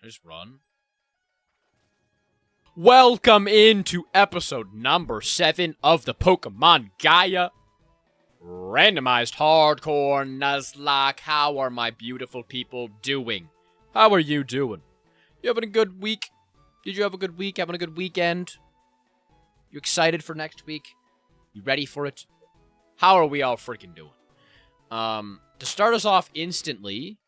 I just run. Welcome into episode number 7 of the Pokemon Gaia Randomized Hardcore Nuzlocke. How are my beautiful people doing? How are you doing? You having a good week? Did you have a good week? Having a good weekend? You excited for next week? You ready for it? How are we all freaking doing? To start us off instantly,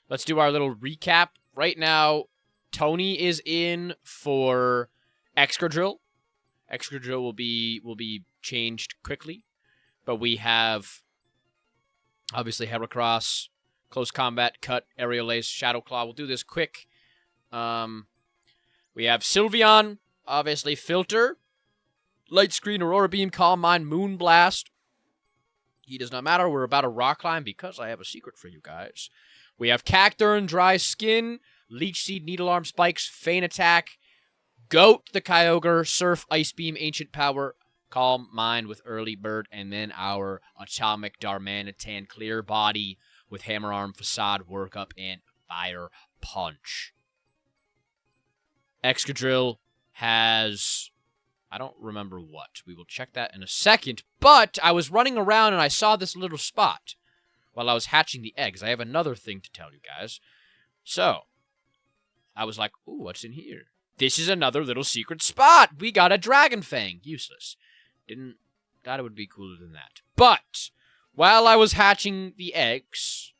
let's do our little recap. Right now, Tony is in for Excadrill. Excadrill will be changed quickly. But we have, obviously, Heracross, Close Combat, Cut, Aerial Ace, Shadow Claw. We'll do this quick. We have Sylveon, obviously, Filter, Light Screen, Aurora Beam, Calm Mind, Moonblast. He does not matter. We're about to Rock Climb because I have a secret for you guys. We have Cacturne, Dry Skin, Leech Seed, Needle Arm, Spikes, Feint Attack, Goat, the Kyogre, Surf, Ice Beam, Ancient Power, Calm Mind with Early Bird, and then our Atomic Darmanitan Clear Body with Hammer Arm, Facade, Workup, and Fire Punch. Excadrill has... I don't remember what. We will check that in a second. But I was running around and I saw this little spot while I was hatching the eggs. I have another thing to tell you guys. So, I was like, ooh, what's in here? This is another little secret spot. We got a Dragon Fang. Useless. Thought it would be cooler than that. But, while I was hatching the eggs,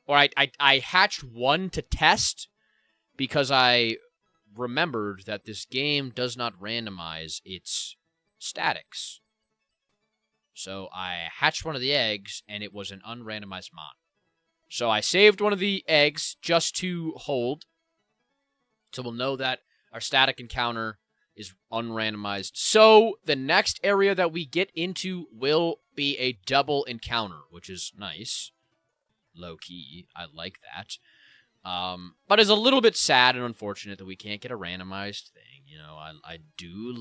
or I hatched one to test because I remembered that this game does not randomize its statics. So I hatched one of the eggs, and it was an unrandomized mon. So I saved one of the eggs just to hold. So we'll know that our static encounter is unrandomized. So the next area that we get into will be a double encounter, which is nice. Low-key. I like that. But it's a little bit sad and unfortunate that we can't get a randomized thing. You know, I do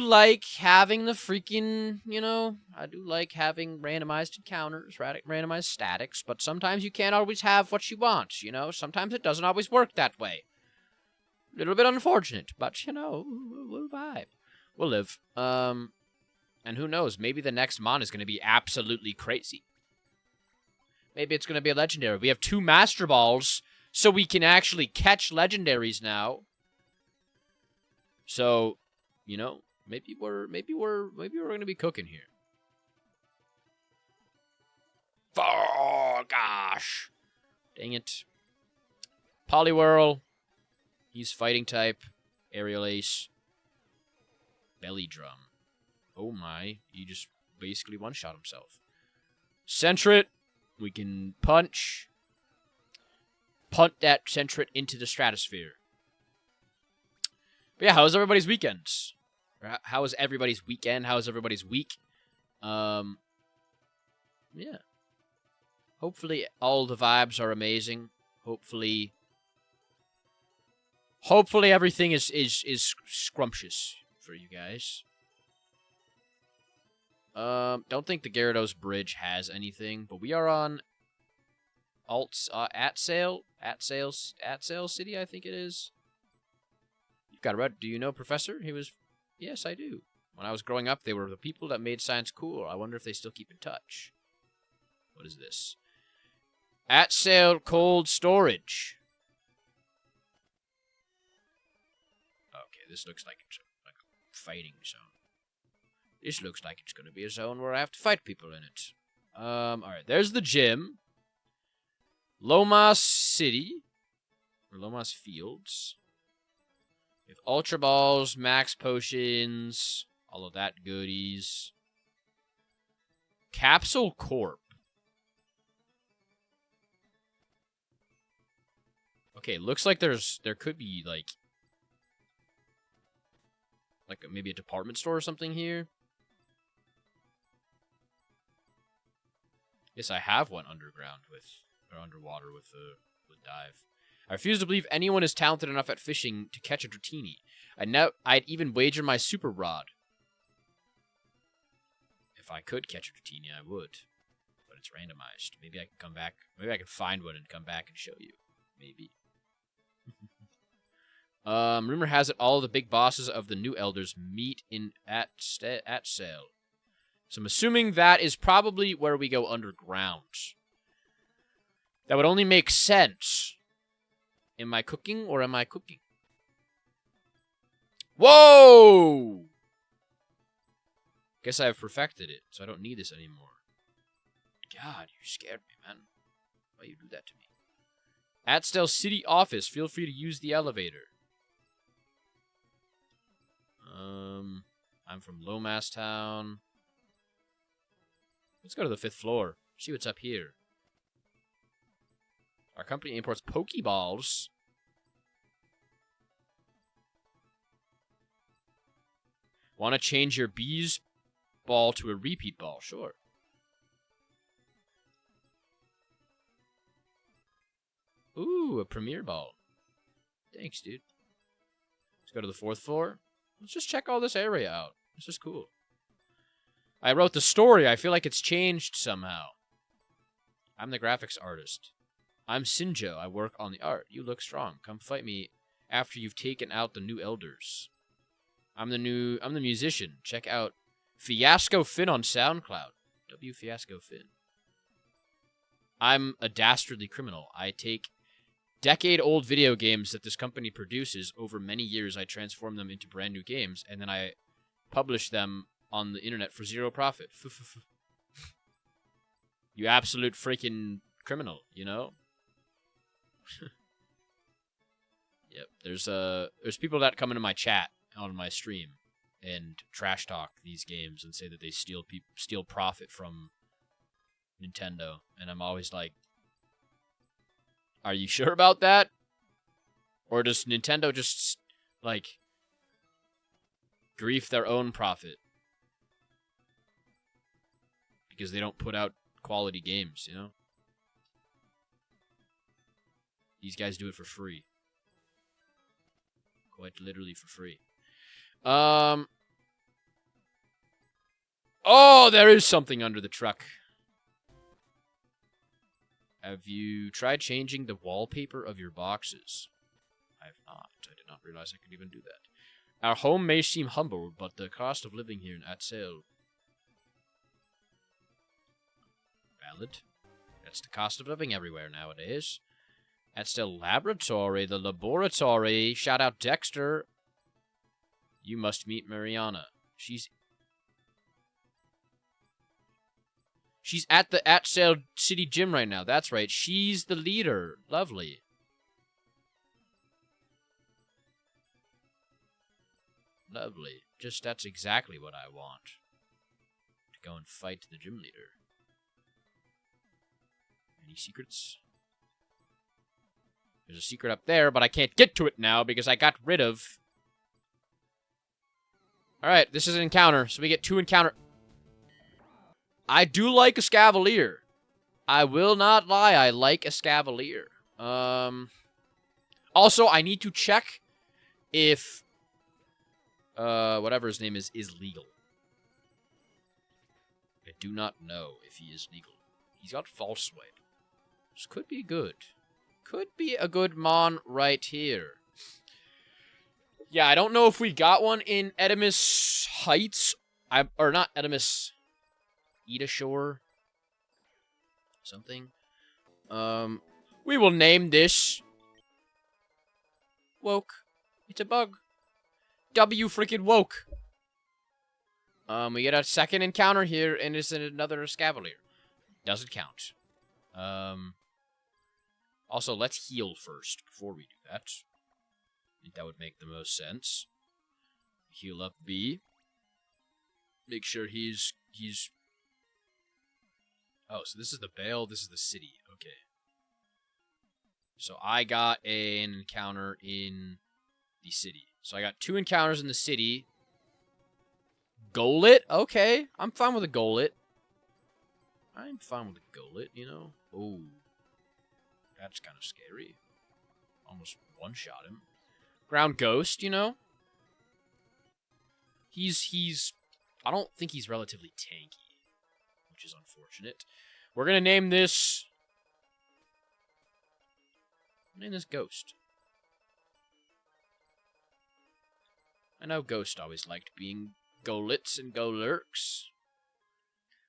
like having the freaking, you know, I do like having randomized encounters, randomized statics, but sometimes you can't always have what you want, you know? Sometimes it doesn't always work that way. A little bit unfortunate, but, you know, we'll vibe. We'll live. And who knows, maybe the next mon is going to be absolutely crazy. Maybe it's going to be a legendary. We have 2 Master Balls, so we can actually catch legendaries now. So, you know, maybe we're going to be cooking here. Oh gosh, dang it. Poliwhirl, he's fighting type. Aerial Ace, Belly Drum. Oh my, he just basically one-shot himself. Sentret. We can punt that Sentret into the stratosphere. But yeah, how was everybody's weekends? How was everybody's weekend? How was everybody's week? Yeah. Hopefully all the vibes are amazing. Hopefully everything is scrumptious for you guys. Don't think the Gyarados Bridge has anything, but we are on at sale city, I think it is. You've got a red. Do you know Professor? Yes, I do. When I was growing up, they were the people that made science cool. I wonder if they still keep in touch. What is this? At sale cold storage. Okay, this looks like it's like a fighting zone. This looks like it's going to be a zone where I have to fight people in it. Alright, there's the gym. Lomas City. Or Lomas Fields. We have Ultra Balls, Max Potions, all of that goodies. Capsule Corp. Okay, looks like there could be, like maybe a department store or something here. Yes, I have one underground or underwater with dive. I refuse to believe anyone is talented enough at fishing to catch a Dratini. I'd even wager my super rod. If I could catch a Dratini, I would. But but it's randomized. Maybe I can come back. Maybe I can find one and come back and show you. Maybe. Rumor has it all the big bosses of the new elders meet in at sale. So I'm assuming that is probably where we go underground. That would only make sense. Am I cooking or am I cooking? Whoa! Guess I have perfected it, so I don't need this anymore. God, you scared me, man. Why you do that to me? At Stell City office, feel free to use the elevator. I'm from Lomas Town. Let's go to the 5th floor. See what's up here. Our company imports Pokeballs. Want to change your bees ball to a repeat ball? Sure. Ooh, a premier ball. Thanks, dude. Let's go to the 4th floor. Let's just check all this area out. This is cool. I wrote the story. I feel like it's changed somehow. I'm the graphics artist. I'm Sinjo. I work on the art. You look strong. Come fight me after you've taken out the new elders. I'm the musician. Check out Fiasco Finn on SoundCloud. W Fiasco Finn. I'm a dastardly criminal. I take decade-old video games that this company produces. Over many years, I transform them into brand new games, and then I publish them on the internet for zero profit. You absolute freaking criminal, you know? Yep, there's people that come into my chat on my stream and trash talk these games and say that they steal profit from Nintendo, and I'm always like, are you sure about that? Or does Nintendo just, like, grief their own profit? Because they don't put out quality games, you know? These guys do it for free. Quite literally for free. Oh, there is something under the truck. Have you tried changing the wallpaper of your boxes? I have not. I did not realize I could even do that. Our home may seem humble, but the cost of living here in Atsale. Valid. That's the cost of living everywhere nowadays. Atsale Laboratory, the laboratory. Shout out Dexter. You must meet Mariana. She's at the Atsale City Gym right now. That's right. She's the leader. Lovely. Lovely. Just that's exactly what I want. To go and fight the gym leader. Any secrets? There's a secret up there, but I can't get to it now because I got rid of... Alright, this is an encounter, so we get 2 encounter... I do like a Scavalier. I will not lie, I like a Scavalier. Also, I need to check if whatever his name is legal. I do not know if he is legal. He's got false swipe. This could be good. Could be a good mon right here. Yeah, I don't know if we got one in Edimus Heights. Or not Edimus... Edashore. Something. We will name this... Woke. It's a bug. W freaking woke. We get a second encounter here, and it's another Scavalier. Doesn't count. Also, let's heal first before we do that. I think that would make the most sense. Heal up B. Make sure he's... Oh, so this is the Bale, this is the city. Okay. So I got an encounter in the city. So I got 2 encounters in the city. Golet? Okay. I'm fine with a Golet. I'm fine with a Golet, you know? Oh. That's kind of scary. Almost one-shot him. Ground Ghost, you know? He's... I don't think he's relatively tanky, which is unfortunate. We're gonna name this... Name this Ghost. I know Ghost always liked being Golitz and Golurks.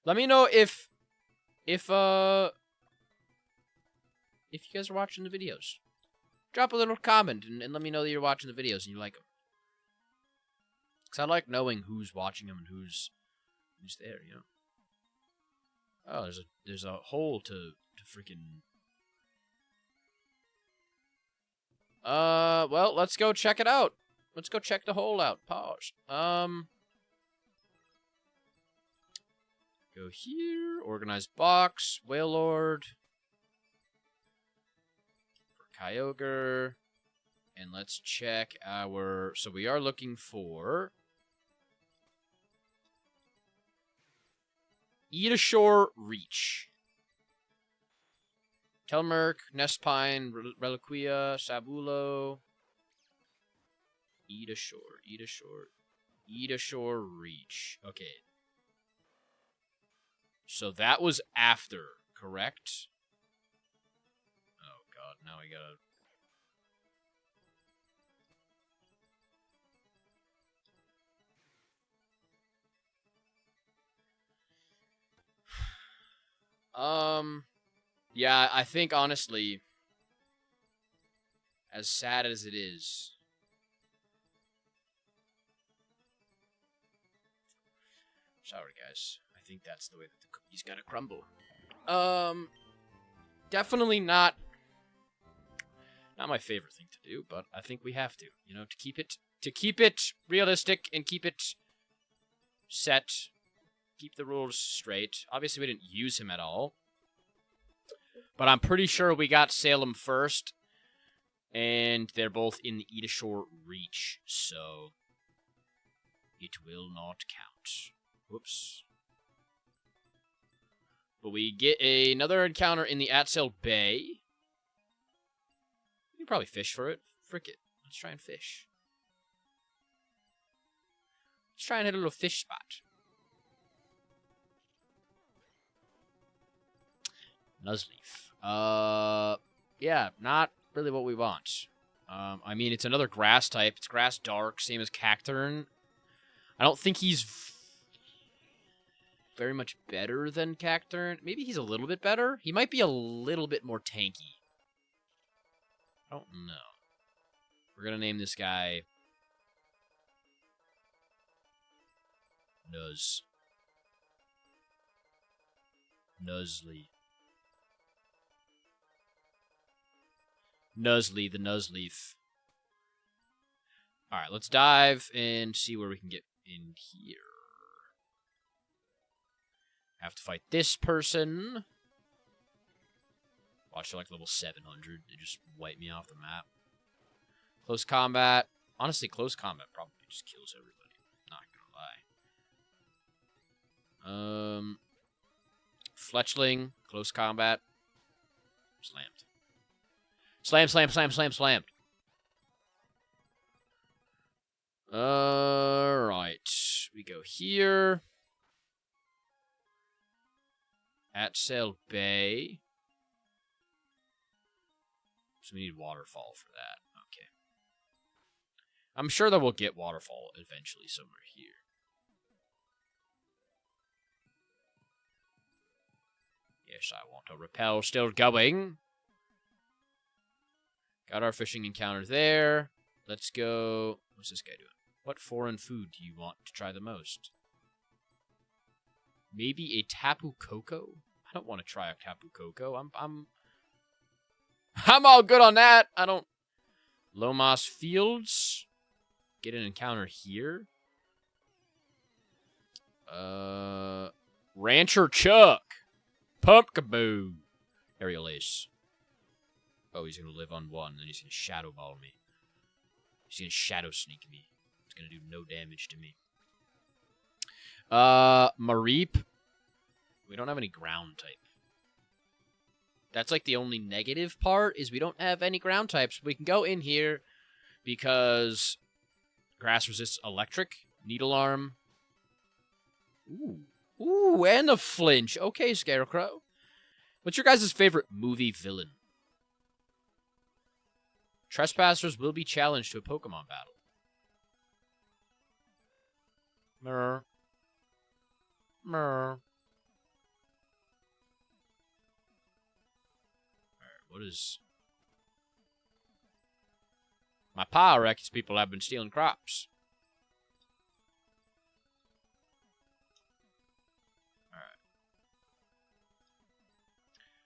Let me know if you guys are watching the videos. Drop a little comment and let me know that you're watching the videos and you like them. Because I like knowing who's watching them and who's there, you know? Oh, there's a hole to freaking... well, let's go check it out. Let's go check the hole out. Pause. Go here. Organized box. Whale Lord. For Kyogre. And let's check our... So we are looking for... Edashore Reach. Telmerk, Nestpine, Reliquia, Sabulo. Edashore Reach. Okay. So that was after, correct? Oh god, now we gotta... Yeah, I think, honestly, as sad as it is, sorry, guys. I think that's the way that the cookie's gotta crumble. Definitely not my favorite thing to do, but I think we have to, you know, to keep it realistic and keep it set, keep the rules straight. Obviously, we didn't use him at all. But I'm pretty sure we got Salem first, and they're both in the Edashore Reach, so it will not count. Whoops. But we get another encounter in the Atsail Bay. We can probably fish for it. Frick it. Let's try and fish. Let's try and hit a little fish spot. Nuzleaf. Yeah, not really what we want. I mean, it's another grass type. It's grass dark, same as Cacturn. I don't think he's very much better than Cacturn. Maybe he's a little bit better. He might be a little bit more tanky. I don't know. We're gonna name this guy Nuzly, the Nuzleaf. Alright, let's dive and see where we can get in here. Have to fight this person. Watch, they're like level 700. They just wipe me off the map. Close combat. Honestly, close combat probably just kills everybody. Not gonna lie. Fletchling. Close combat. Slammed. Slammed. Alright. We go here. Atsail Bay. So we need Waterfall for that. Okay. I'm sure that we'll get Waterfall eventually somewhere here. Yes, I want a repel still going. Got our fishing encounter there. Let's go. What's this guy doing? What foreign food do you want to try the most? Maybe a Tapu Koko? I don't want to try a Tapu Koko. I'm all good on that. I don't... Lomas Fields. Get an encounter here. Rancher Chuck. Pumpkaboo. Aerial Ace. Oh, he's going to live on one, and then he's going to Shadow Ball me. He's going to Shadow Sneak me. It's going to do no damage to me. Mareep. We don't have any ground type. That's like the only negative part, is we don't have any ground types. We can go in here because grass resists electric. Needle Arm. Ooh, and a flinch. Okay, Scarecrow. What's your guys' favorite movie villain? Trespassers will be challenged to a Pokemon battle. Mer. Mer. Alright, what is... My pa reckons people have been stealing crops. Alright.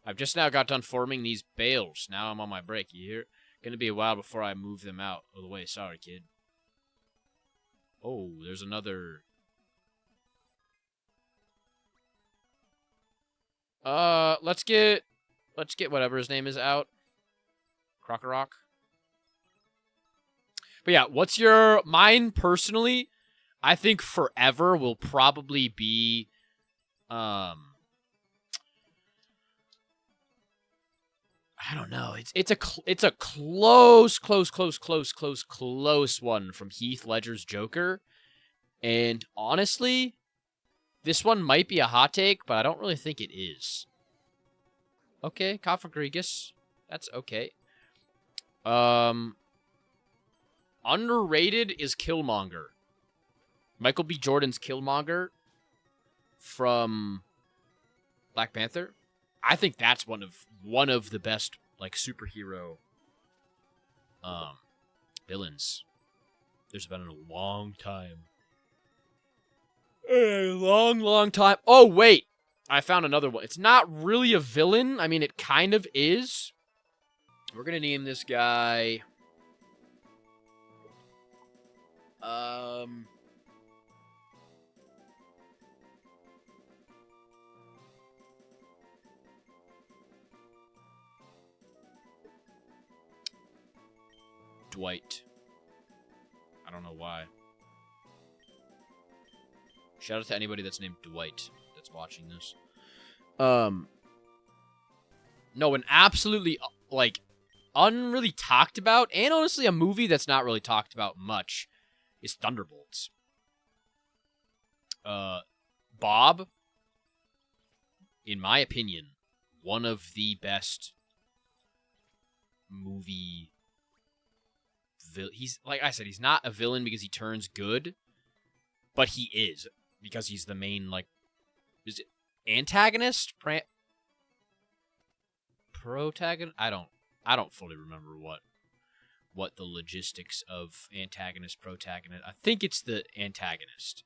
I've just now got done forming these bales. Now I'm on my break, you hear? Gonna be a while before I move them out of the way. Sorry, kid. Oh, there's another... let's get whatever his name is out. Crocorock. But yeah, what's your... Mine, personally, I think forever will probably be... I don't know. It's a close one from Heath Ledger's Joker. And honestly, this one might be a hot take, but I don't really think it is. Okay, Cofagrigus. That's okay. Underrated is Killmonger. Michael B. Jordan's Killmonger from Black Panther. I think that's one of the best like superhero villains there's been in a long time. A long time. Oh wait, I found another one. It's not really a villain. I mean, it kind of is. We're gonna name this guy. Dwight. I don't know why. Shout out to anybody that's named Dwight that's watching this. No, an absolutely, like, unreally talked about, and honestly a movie that's not really talked about much, is Thunderbolts. Bob, in my opinion, one of the best movie... He's, like I said, he's not a villain because he turns good, but he is, because he's the main, like, is it antagonist? Protagonist? I don't fully remember what the logistics of antagonist, protagonist. I think it's the antagonist.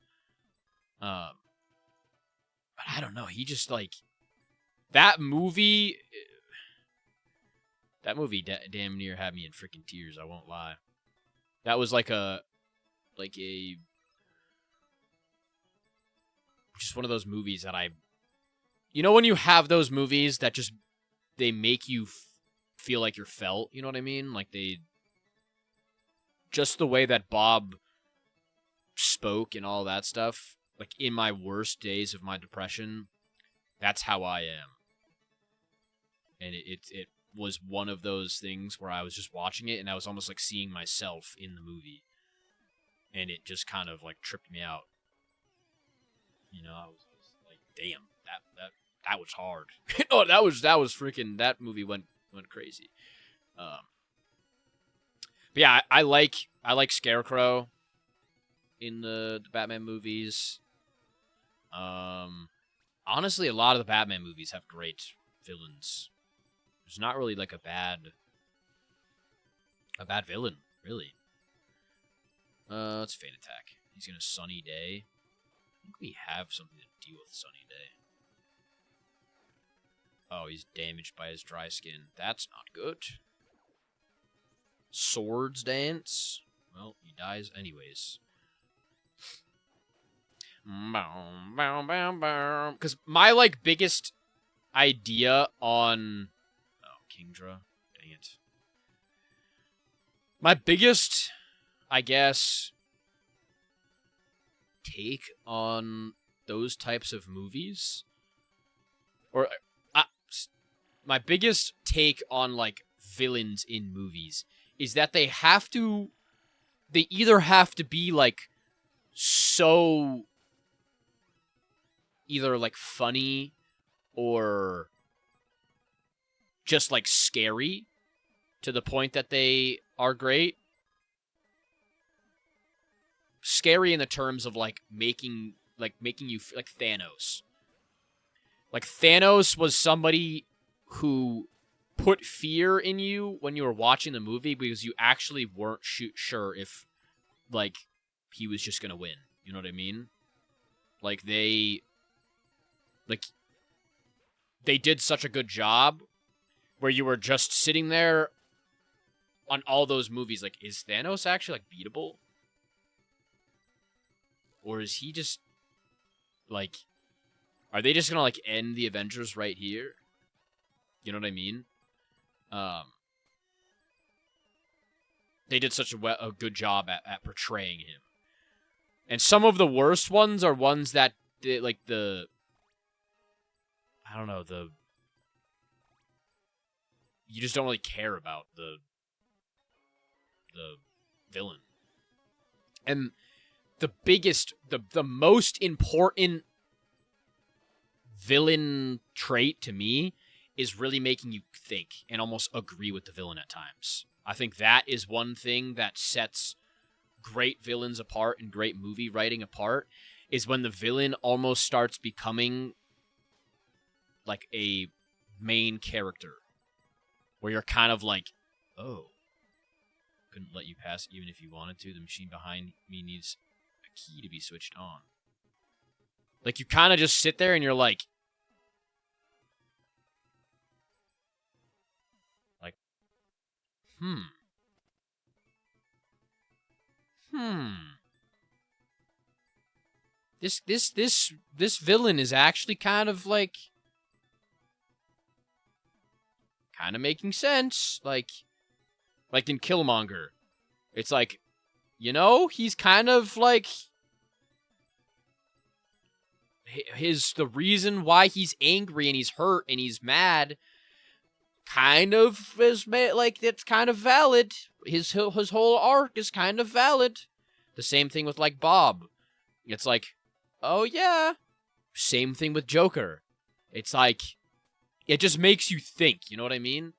But I don't know. He just, like, that movie damn near had me in freaking tears. I won't lie. That was just one of those movies that you know when you have those movies that just, they make you feel like you're felt, you know what I mean? Like just the way that Bob spoke and all that stuff, like in my worst days of my depression, that's how I am. And it was one of those things where I was just watching it and I was almost like seeing myself in the movie. And it just kind of like tripped me out. You know, I was like, damn, that was hard. Oh, that was freaking, that movie went crazy. But yeah, I like Scarecrow in the Batman movies. Honestly, a lot of the Batman movies have great villains. There's not really like a bad villain, really. Let's Fate Attack. He's gonna Sunny Day. I think we have something to deal with Sunny Day. Oh, he's damaged by his dry skin. That's not good. Swords Dance. Well, he dies anyways. Because my, like, biggest idea on... Oh, Kingdra. Dang it. My biggest, I guess, take on those types of movies... Or... my biggest take on, like, villains in movies is that they either have to be, like, so either, like, funny or just, like, scary to the point that they are great. Scary in the terms of, like, making you, like, Thanos. Like, Thanos was somebody who put fear in you when you were watching the movie because you actually weren't sure if, like, he was just gonna win. You know what I mean? Like, they did such a good job where you were just sitting there on all those movies, like, is Thanos actually, like, beatable? Or is he just, like, are they just gonna, like, end the Avengers right here? You know what I mean? They did such a good job at portraying him. And some of the worst ones are ones that, like, I don't know, you just don't really care about the villain. And the biggest, the most important villain trait to me is really making you think and almost agree with the villain at times. I think that is one thing that sets great villains apart and great movie writing apart, is when the villain almost starts becoming like a main character, where you're kind of like, oh, couldn't let you pass even if you wanted to. The machine behind me needs a key to be switched on. Like, you kind of just sit there and you're like, This villain is actually kind of like, kind of making sense. Like in Killmonger, it's like, you know, he's kind of like, the reason why he's angry and he's hurt and he's mad kind of is, like, it's kind of valid. His whole arc is kind of valid. The same thing with, like, Bob. It's like, oh yeah. Same thing with Joker. It's like, it just makes you think, you know what I mean?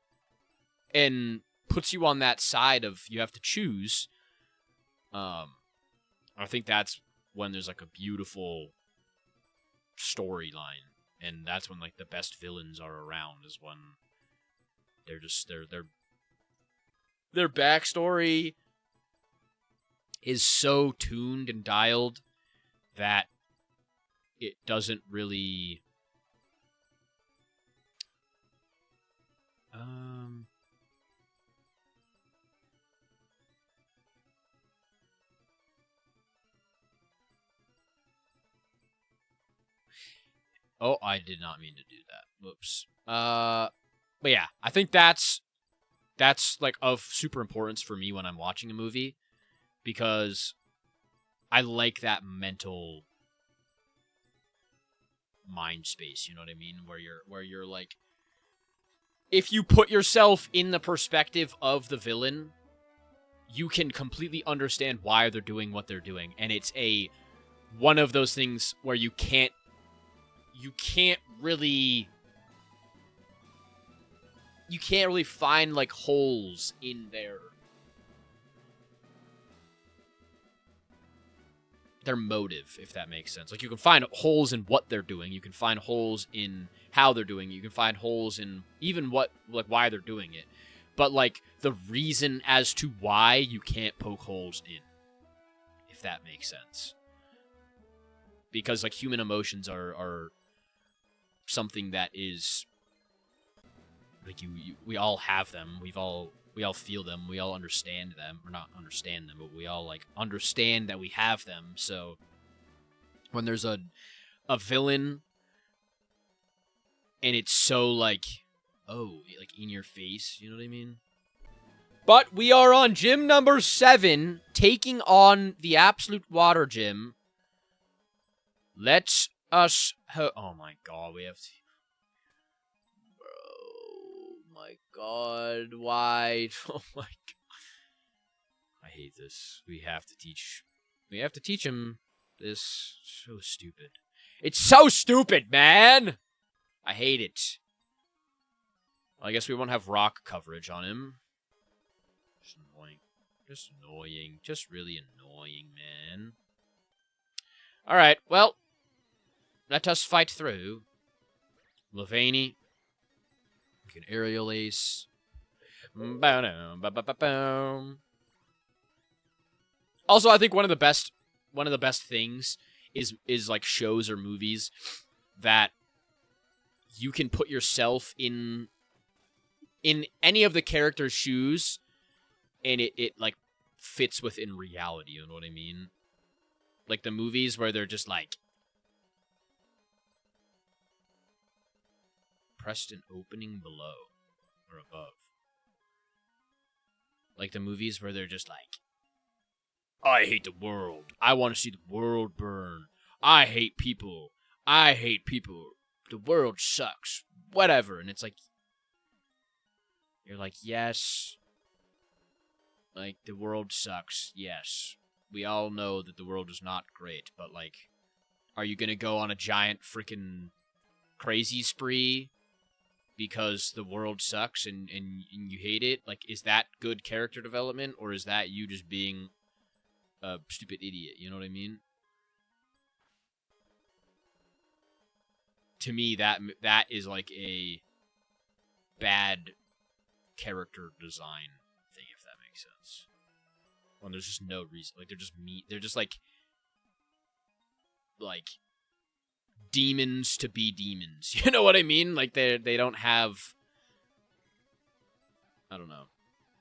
And puts you on that side of, you have to choose. I think that's when there's, like, a beautiful storyline, and that's when, like, the best villains are around, is when they're just, their backstory is so tuned and dialed that it doesn't really Oh, I did not mean to do that. Whoops. But yeah, I think that's like of super importance for me when I'm watching a movie, because I like that mental mind space, you know what I mean? Where you're like, if you put yourself in the perspective of the villain, you can completely understand why they're doing what they're doing. And it's one of those things where you can't really find, like, holes in their motive, if that makes sense. Like, you can find holes in what they're doing, you can find holes in how they're doing it, you can find holes in even why they're doing it. But, like, the reason as to why, you can't poke holes in, if that makes sense. Because, like, human emotions are something that is, like, we all have them. We all feel them. We all understand them. Or not understand them, but we all, like, understand that we have them. So when there's a villain and it's so, like, oh, like, in your face, you know what I mean? But we are on gym number 7, taking on the Absolute Water Gym. Let's us... oh my god, we have to... Oh my god, why? Oh my god. I hate this. We have to teach him this. So stupid. It's so stupid, man! I hate it. I guess we won't have rock coverage on him. Just annoying. Just annoying. Just really annoying, man. Alright, well. Let us fight through. Levaney. We can aerial ace. Also, I think one of the best things is like shows or movies that you can put yourself in any of the characters' shoes, and it like fits within reality. You know what I mean? Like the movies where they're just like pressed an opening below or above. Like the movies where they're just like, I hate the world. I want to see the world burn. I hate people. I hate people. The world sucks. Whatever. And it's like, you're like, yes. Like, the world sucks. Yes. We all know that the world is not great. But, like, are you going to go on a giant freaking crazy spree because the world sucks and you hate it? Like, is that good character development? Or is that you just being a stupid idiot? You know what I mean? To me, that is like a bad character design thing, if that makes sense. When there's just no reason, like they're just like demons to be demons. You know what I mean? Like they don't have. I don't know.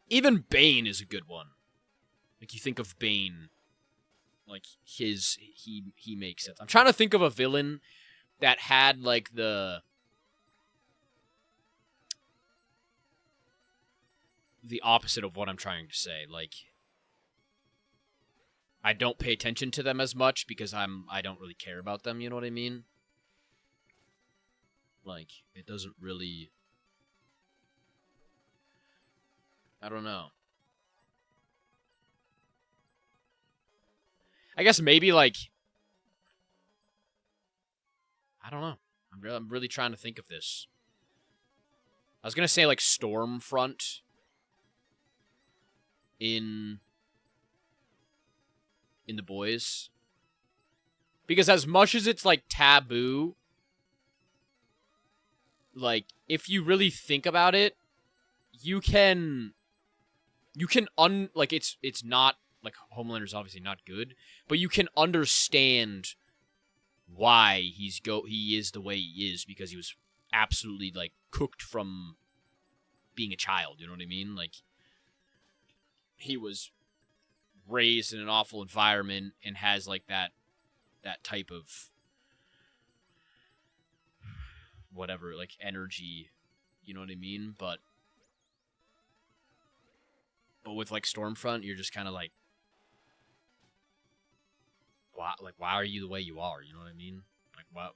Even Bane is a good one. Like you think of Bane, like he makes sense. I'm trying to think of a villain that had like the opposite of what I'm trying to say. Like I don't pay attention to them as much because I don't really care about them, you know what I mean? Like it doesn't really, I don't know. I guess maybe like I don't know. I'm really trying to think of this. I was gonna say like Stormfront in The Boys, because as much as it's like taboo, like if you really think about it, you can like it's not like Homelander's obviously not good, but you can understand why he is the way he is, because he was absolutely like cooked from being a child, you know what I mean? Like he was raised in an awful environment and has like that type of whatever, like energy, you know what I mean? But with like Stormfront, you're just kind of like, why are you the way you are? You know what I mean? Like, what?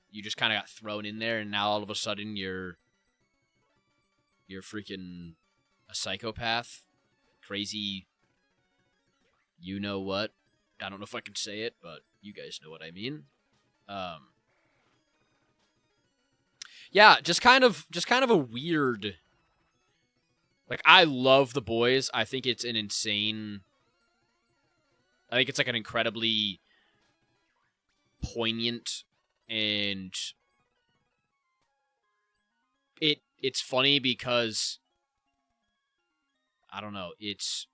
You just kind of got thrown in there, and now all of a sudden you're freaking a psychopath, crazy. You know what? I don't know if I can say it, but you guys know what I mean. Yeah, just kind of a weird. Like, I love The Boys. I think it's an insane. I think it's like an incredibly poignant, and it's funny because I don't know, it's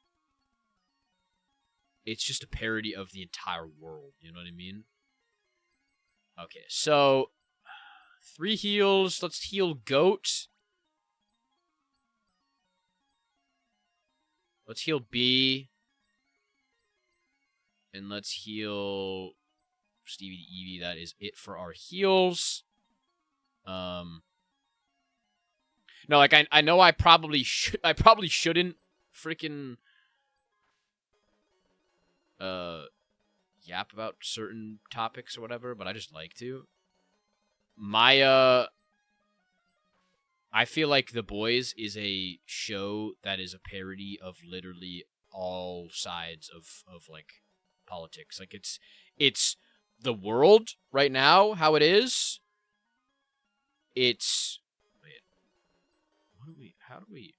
just a parody of the entire world, you know what I mean? Okay, so 3 heals, let's heal Goat. Let's heal B. And let's heal Stevie to Eevee. That is it for our heals. No, like I know I probably shouldn't freaking yap about certain topics or whatever, but I just like to. I feel like The Boys is a show that is a parody of literally all sides of like politics. Like it's the world right now, how it is. It's How do we...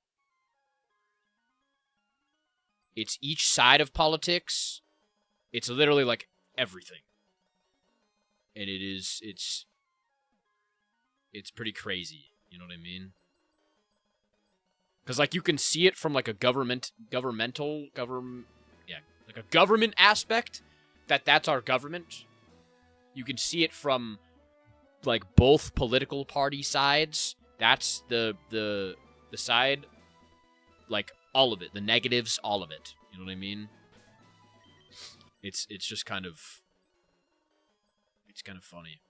It's each side of politics. It's literally like everything. And it's pretty crazy. You know what I mean? Because, like, you can see it from, like, a government aspect, that's our government. You can see it from, like, both political party sides. That's the side, like, all of it. The negatives, all of it. You know what I mean? It's just kind of... It's kind of funny.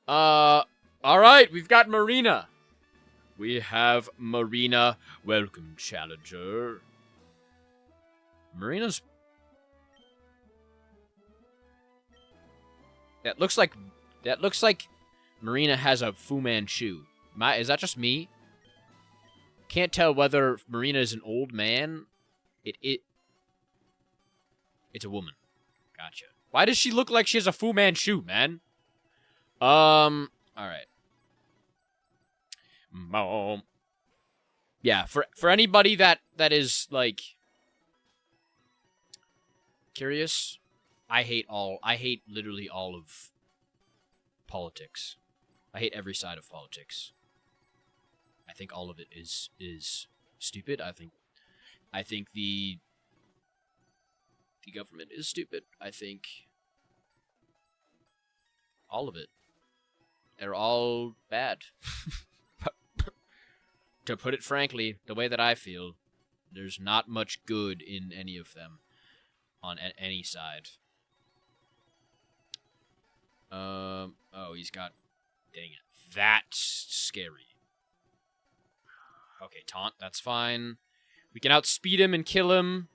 Alright, we've got Marina. We have Marina. Welcome, challenger. Marina's... That looks like Marina has a Fu Manchu. Is that just me? Can't tell whether Marina is an old man. It's a woman. Gotcha. Why does she look like she has a Fu Manchu, man? Alright. Yeah, for anybody that is, like, curious, I hate literally all of politics. I hate every side of politics. I think all of it is stupid. I think the government is stupid. I think all of it. They're all bad. To put it frankly, the way that I feel, there's not much good in any of them on any side. Oh, he's got... Dang it. That's scary. Okay, taunt, that's fine. We can outspeed him and kill him.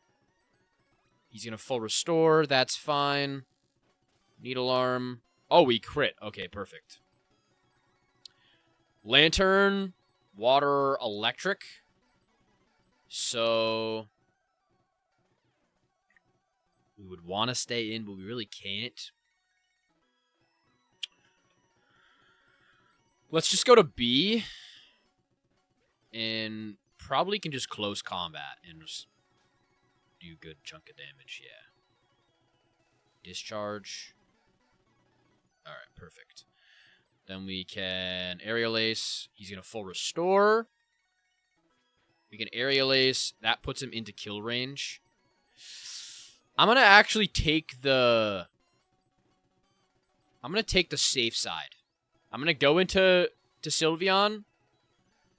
He's gonna full restore, that's fine. Needle arm. Oh, we crit. Okay, perfect. Lantern, water, electric. So... we would want to stay in, but we really can't. Let's just go to B. And probably can just close combat and just do a good chunk of damage, yeah. Discharge. Alright, perfect. Then we can Aerial Ace. He's going to full restore. We can Aerial Ace. That puts him into kill range. I'm going to actually take the... I'm going to take the safe side. I'm going to go into Sylveon.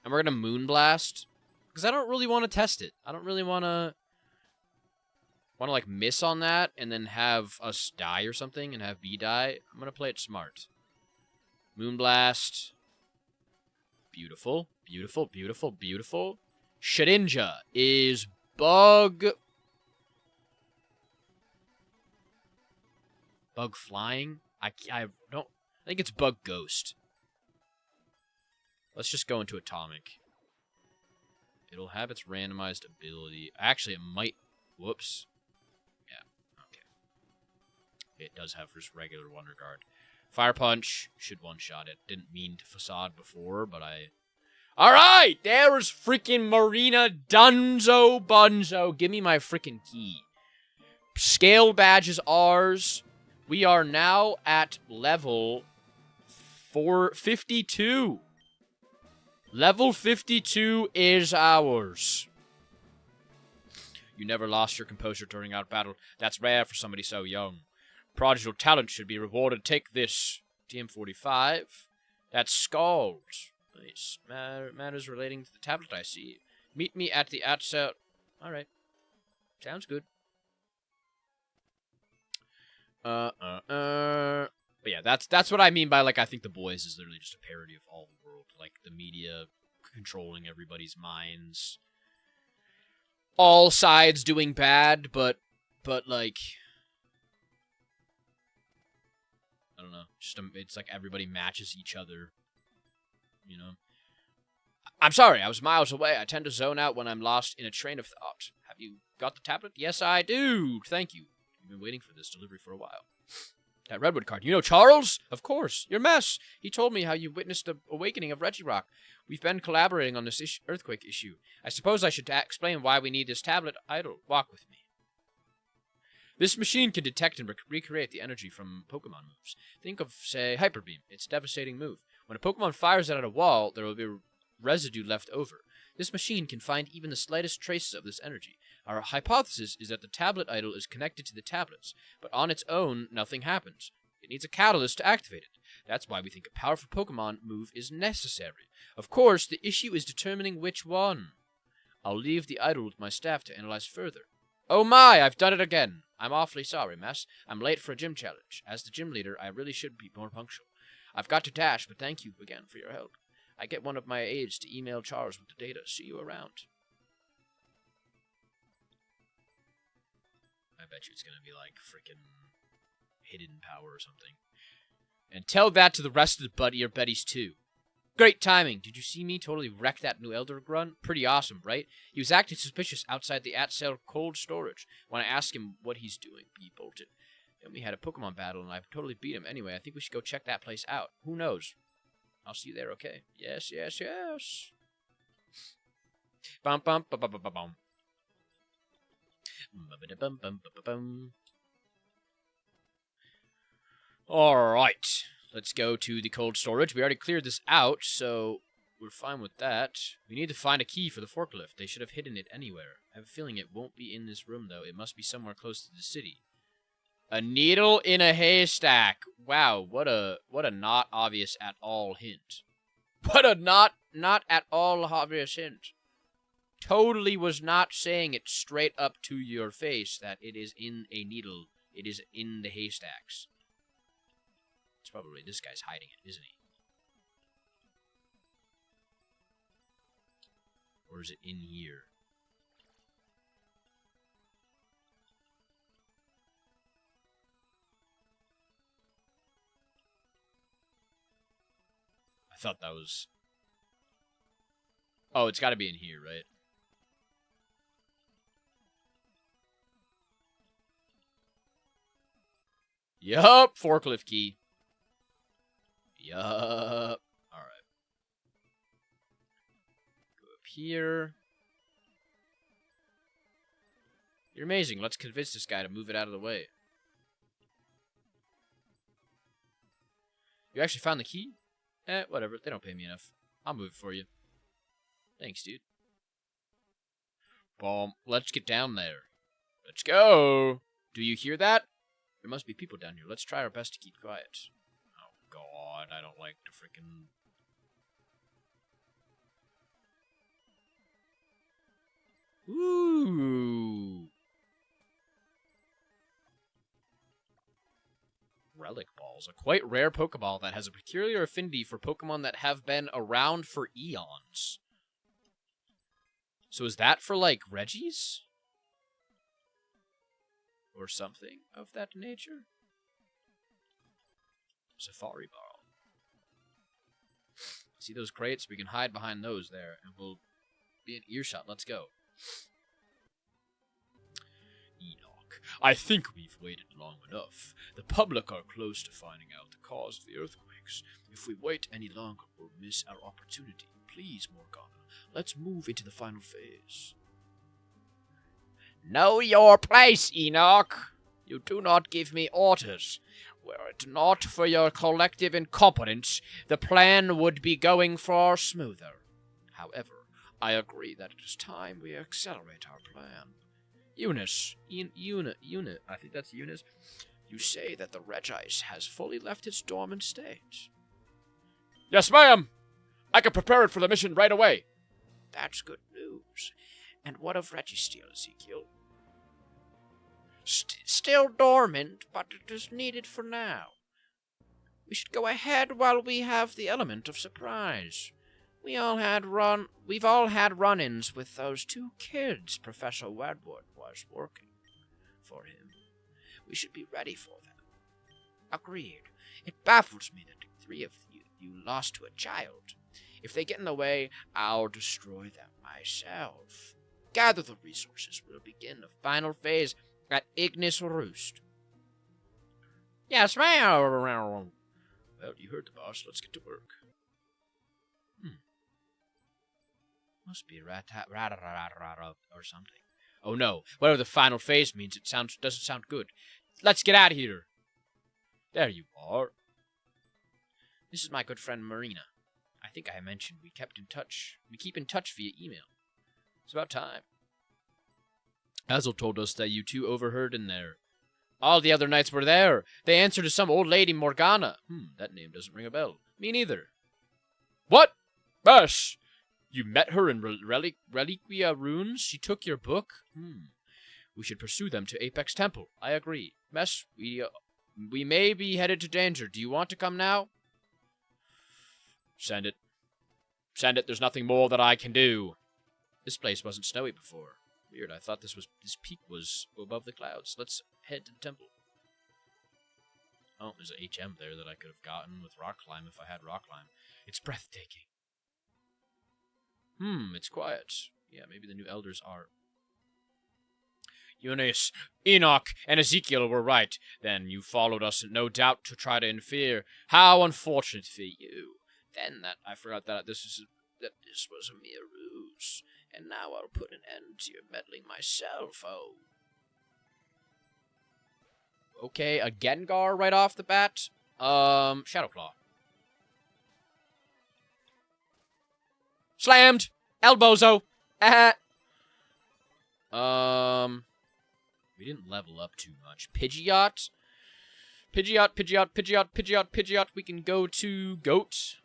And we're going to Moonblast. Because I don't really want to test it. I don't really want to... like, miss on that. And then have us die or something. And have B die. I'm going to play it smart. Moonblast. Beautiful. Beautiful, beautiful, beautiful. Shedinja is bug... Bug flying? I don't... I think it's bug ghost. Let's just go into atomic. It'll have its randomized ability. Actually, it might... Whoops. Yeah, okay. It does have just regular Wonder Guard. Fire Punch should one-shot it. Didn't mean to Facade before, but I... Alright! There's freaking Marina Dunzo Bunzo. Give me my freaking key. Scale badge is ours. We are now at level 452. Level 52 is ours. You never lost your composure during our battle. That's rare for somebody so young. Prodigal talent should be rewarded. Take this. TM45. That's Scald. Nice. Matters relating to the tablet, I see. Meet me at the outset. Alright. Sounds good. But yeah, that's what I mean by, like, I think The Boys is literally just a parody of all the world. Like, the media controlling everybody's minds. All sides doing bad, but like... I don't know. Just it's like everybody matches each other. You know? I'm sorry, I was miles away. I tend to zone out when I'm lost in a train of thought. Have you got the tablet? Yes, I do. Thank you. You've been waiting for this delivery for a while. That Redwood card. You know Charles? Of course. Your mess. He told me how you witnessed the awakening of Regirock. We've been collaborating on this earthquake issue. I suppose I should explain why we need this tablet idle. Walk with me. This machine can detect and recreate the energy from Pokemon moves. Think of, say, Hyper Beam. It's a devastating move. When a Pokemon fires it at a wall, there will be residue left over. This machine can find even the slightest traces of this energy. Our hypothesis is that the tablet idol is connected to the tablets, but on its own, nothing happens. It needs a catalyst to activate it. That's why we think a powerful Pokemon move is necessary. Of course, the issue is determining which one. I'll leave the idol with my staff to analyze further. Oh my, I've done it again. I'm awfully sorry, Mess. I'm late for a gym challenge. As the gym leader, I really should be more punctual. I've got to dash, but thank you again for your help. I get one of my aides to email Charles with the data. See you around. I bet you it's going to be like freaking hidden power or something. And tell that to the rest of the buddy or Betties too. Great timing. Did you see me totally wreck that new Elder Grunt? Pretty awesome, right? He was acting suspicious outside the at-sale cold storage. When I asked him what he's doing, he bolted. Then we had a Pokemon battle, and I totally beat him. Anyway, I think we should go check that place out. Who knows? I'll see you there, okay? Yes, yes, yes. Bum bum bum bum bum bum. Bum bum bum bum. Alright. Let's go to the cold storage. We already cleared this out, so we're fine with that. We need to find a key for the forklift. They should have hidden it anywhere. I have a feeling it won't be in this room, though. It must be somewhere close to the city. A needle in a haystack. Wow, what a not obvious at all hint. What a not at all obvious hint. Totally was not saying it straight up to your face that it is in a needle. It is in the haystacks. It's probably this guy's hiding it, isn't he? Or is it in here? I thought that was... Oh, it's got to be in here, right? Yup, forklift key. Yup. Alright. Go up here. You're amazing. Let's convince this guy to move it out of the way. You actually found the key? Whatever. They don't pay me enough. I'll move it for you. Thanks, dude. Boom. Let's get down there. Let's go. Do you hear that? There must be people down here. Let's try our best to keep quiet. Oh, God. I don't like the freaking... Ooh. Relic Balls. A quite rare Pokeball that has a peculiar affinity for Pokemon that have been around for eons. So is that for, like, Regis? Or something of that nature? Safari Ball. See those crates? We can hide behind those there, and we'll be in earshot. Let's go. Enoch, I think we've waited long enough. The public are close to finding out the cause of the earthquakes. If we wait any longer, we'll miss our opportunity. Please, Morgana, let's move into the final phase. Know your place, Enoch. You do not give me orders. Were it not for your collective incompetence, the plan would be going far smoother. However, I agree that it is time we accelerate our plan. Eunice, I think that's Eunice. You say that the Regis has fully left its dormant state. Yes, ma'am. I can prepare it for the mission right away. That's good news. And what of Registeel, Ezekiel? Still dormant, but it is needed for now. We should go ahead while we have the element of surprise. We've all had run-ins with those two kids Professor Wedwood was working for him. We should be ready for them. Agreed. It baffles me that the three of you lost to a child. If they get in the way, I'll destroy them myself. Gather the resources. We'll begin the final phase at Ignis Roost. Yes, ma'am. Well, you heard the boss. Let's get to work. Must be a rat or something. Oh no, whatever the final phase means, doesn't sound good. Let's get out of here. There you are. This is my good friend Marina. I think I mentioned we kept in touch. We keep in touch via email. It's about time. Hazel told us that you two overheard in there. All the other knights were there. They answered to some old lady Morgana. That name doesn't ring a bell. Me neither. What? Bash! You met her in Reliquia Runes? She took your book? We should pursue them to Apex Temple. I agree. Mess, we may be headed to danger. Do you want to come now? Send it. Send it. There's nothing more that I can do. This place wasn't snowy before. Weird. I thought this peak was above the clouds. Let's head to the temple. Oh, there's an HM there that I could have gotten with rock climb if I had rock climb. It's breathtaking. It's quiet. Yeah, maybe the new elders are. Eunice, Enoch, and Ezekiel were right. Then you followed us, no doubt, to try to interfere. How unfortunate for you. Then I forgot that this was a mere ruse. And now I'll put an end to your meddling myself, oh. Okay, a Gengar right off the bat. Shadowclaw. Slammed! Elbozo! We didn't level up too much. Pidgeot. Pidgeot. We can go to Goat.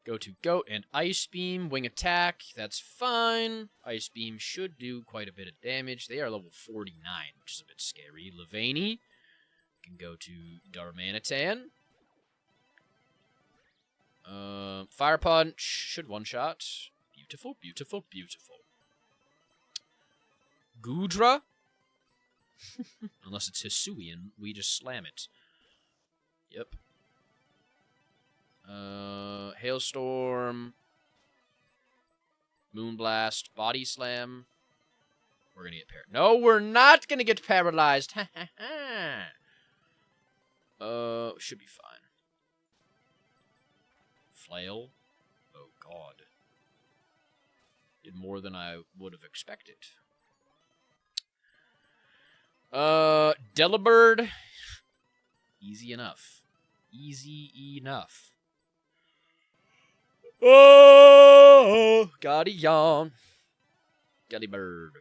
Go to Goat and Ice Beam. Wing Attack. That's fine. Ice Beam should do quite a bit of damage. They are level 49, which is a bit scary. Levaney. Can go to Darmanitan. Fire Punch should one-shot. Beautiful. Goodra. Unless it's Hisuian, we just slam it. Yep. Hailstorm. Moonblast. Body Slam. We're gonna get paralyzed. No, we're not gonna get paralyzed. Ha ha ha. Should be fine. Flail. Oh, God. Did more than I would have expected. Delibird. Easy enough. Oh, got a yawn. Delibird.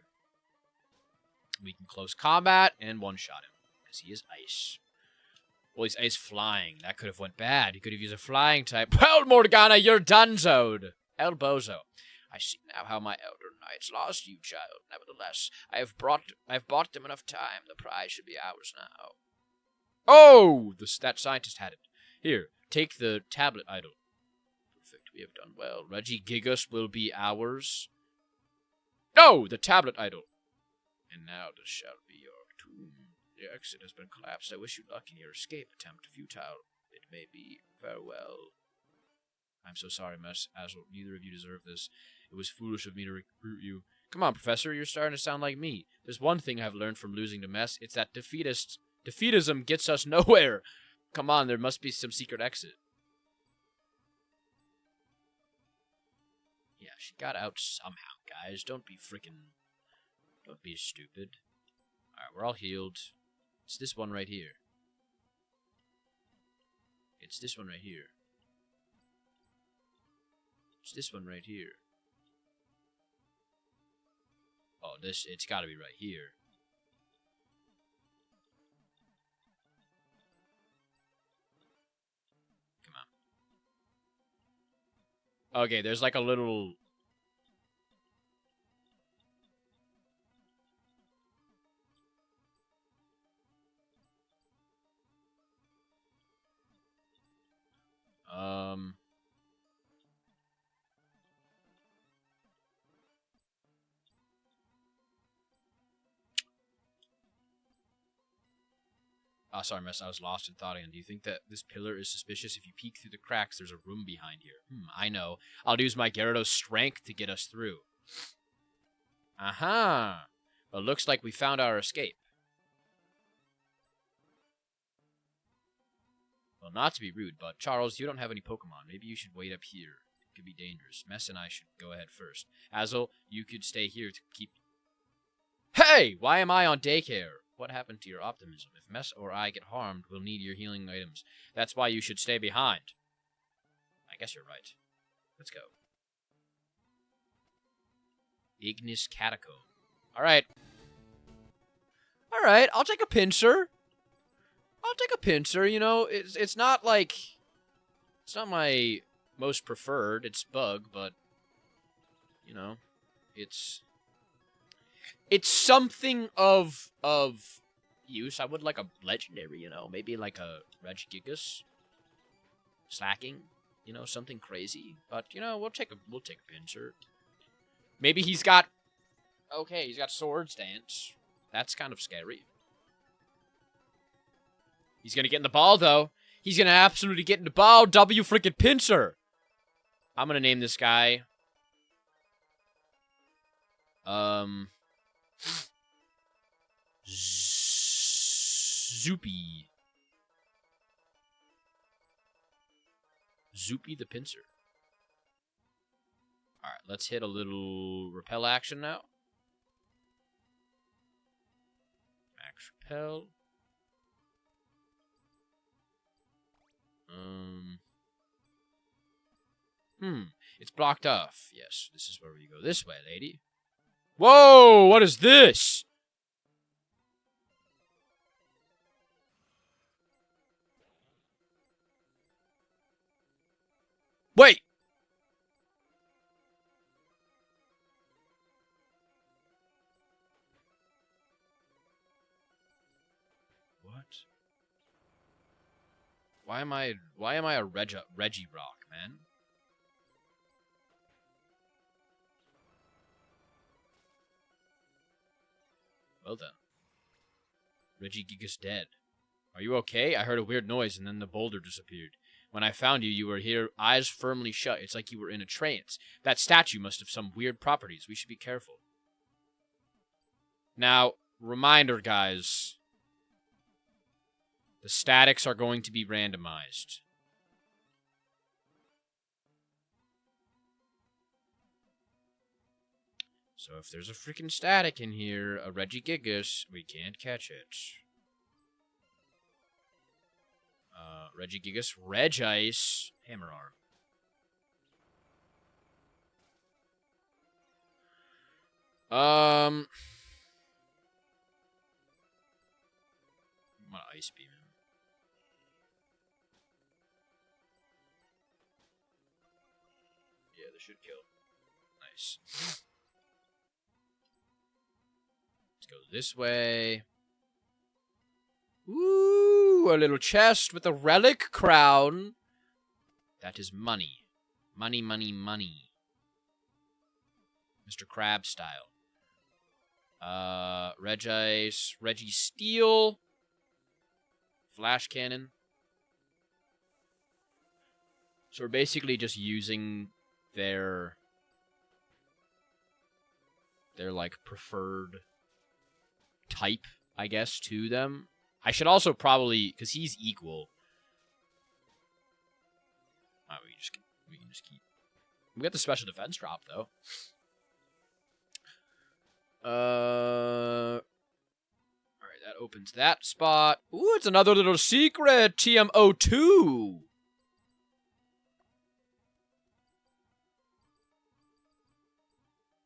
We can close combat and one-shot him, because he is ice. Well, he's ice flying. That could have went bad. He could have used a flying type. Well, Morgana, you're donezoed. Elbozo. I see now how my elder knights lost you, child. Nevertheless, I've bought them enough time. The prize should be ours now. Oh! That scientist had it. Here, take the tablet idol. Perfect, we have done well. Regigigas will be ours. No! The tablet idol. And now this shall be your tomb. The exit has been collapsed. I wish you luck in your escape attempt. Futile it may be. Farewell. I'm so sorry, Miss Azul. Neither of you deserve this. It was foolish of me to recruit you. Come on, Professor. You're starting to sound like me. There's one thing I've learned from losing to Mess. It's that defeatism gets us nowhere. Come on, there must be some secret exit. Yeah, she got out somehow, guys. Don't be stupid. Alright, we're all healed. It's this one right here. It's this one right here. It's this one right here. Oh, it's gotta be right here. Come on. Okay, there's like a little... Oh, sorry, Miss. I was lost in thought again. Do you think that this pillar is suspicious? If you peek through the cracks, there's a room behind here. I know. I'll use my Gyarados strength to get us through. Aha! Well, looks like we found our escape. Well, not to be rude, but Charles, you don't have any Pokemon. Maybe you should wait up here. It could be dangerous. Mess and I should go ahead first. Hazel, you could stay here to keep... Hey! Why am I on daycare? What happened to your optimism? If Mess or I get harmed, we'll need your healing items. That's why you should stay behind. I guess you're right. Let's go. Ignis Catacomb. Alright. Alright, I'll take a pincer. You know, it's not like... It's not my most preferred. It's bug, but... You know, it's something of use. I would like a legendary, you know, maybe like a Regigigas. Slacking, you know, something crazy. But, you know, we'll take a pincer. Maybe he's got... Okay, he's got Swords Dance. That's kind of scary. He's gonna get in the ball, though. He's gonna absolutely get in the ball. W freaking pincer. I'm gonna name this guy... Zoopy. Zoopy the pincer. Alright, let's hit a little repel action now. Max repel. It's blocked off. Yes, this is where we go. This way, lady. Whoa, what is this? Wait! What? Why am I a Reggie Rock, man? Well then. Regigigas dead. Are you okay? I heard a weird noise and then the boulder disappeared. When I found you, you were here, eyes firmly shut. It's like you were in a trance. That statue must have some weird properties. We should be careful. Now, reminder, guys. The statics are going to be randomized. So if there's a freaking static in here, a Regigigas, we can't catch it. Regigigas, Regice, Hammer Arm. I'm gonna Ice Beam him. Yeah, this should kill. Nice. Let's go this way. Ooh, a little chest with a relic crown. That is money. Money, money, money. Mr. Crab style. Reggie Steel. Flash cannon. So we're basically just using their like preferred type, I guess, to them. I should also probably, because he's equal. Oh, we can just keep. We got the special defense drop though. Alright, that opens that spot. Ooh, it's another little secret! TMO2!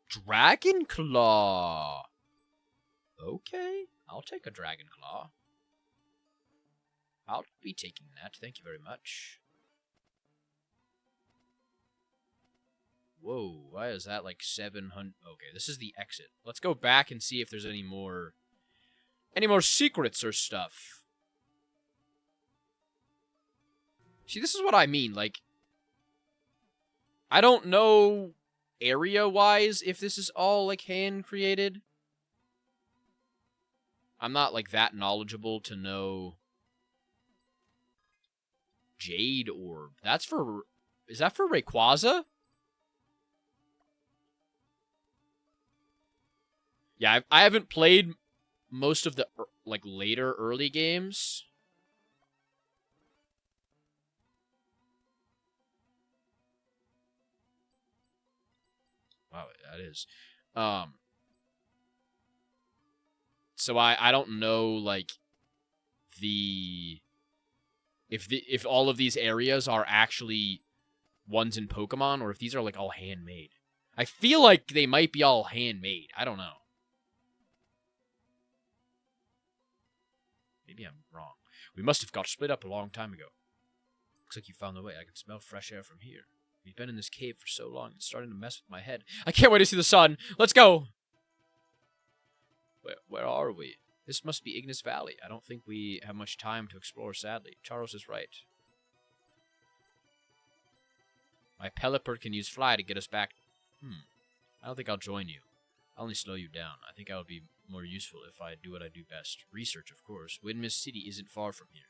Dragon Claw! Okay, I'll take a Dragon Claw. I'll be taking that, thank you very much. Whoa, why is that like 700? Okay, this is the exit. Let's go back and see if there's any more secrets or stuff. See, this is what I mean, like, I don't know area-wise if this is all, like, hand-created. I'm not, like, that knowledgeable to know. Jade Orb. That's for... Is that for Rayquaza? Yeah, I haven't played most of the, like, later early games. Oh, that is. So I don't know, like, if all of these areas are actually ones in Pokemon, or if these are, like, all handmade. I feel like they might be all handmade. I don't know. Maybe I'm wrong. We must have got split up a long time ago. Looks like you found the way. I can smell fresh air from here. We've been in this cave for so long, it's starting to mess with my head. I can't wait to see the sun. Let's go! Where are we? This must be Ignis Valley. I don't think we have much time to explore, sadly. Charles is right. My Pelipper can use Fly to get us back. I don't think I'll join you. I'll only slow you down. I think I would be more useful if I do what I do best. Research, of course. Windmist City isn't far from here.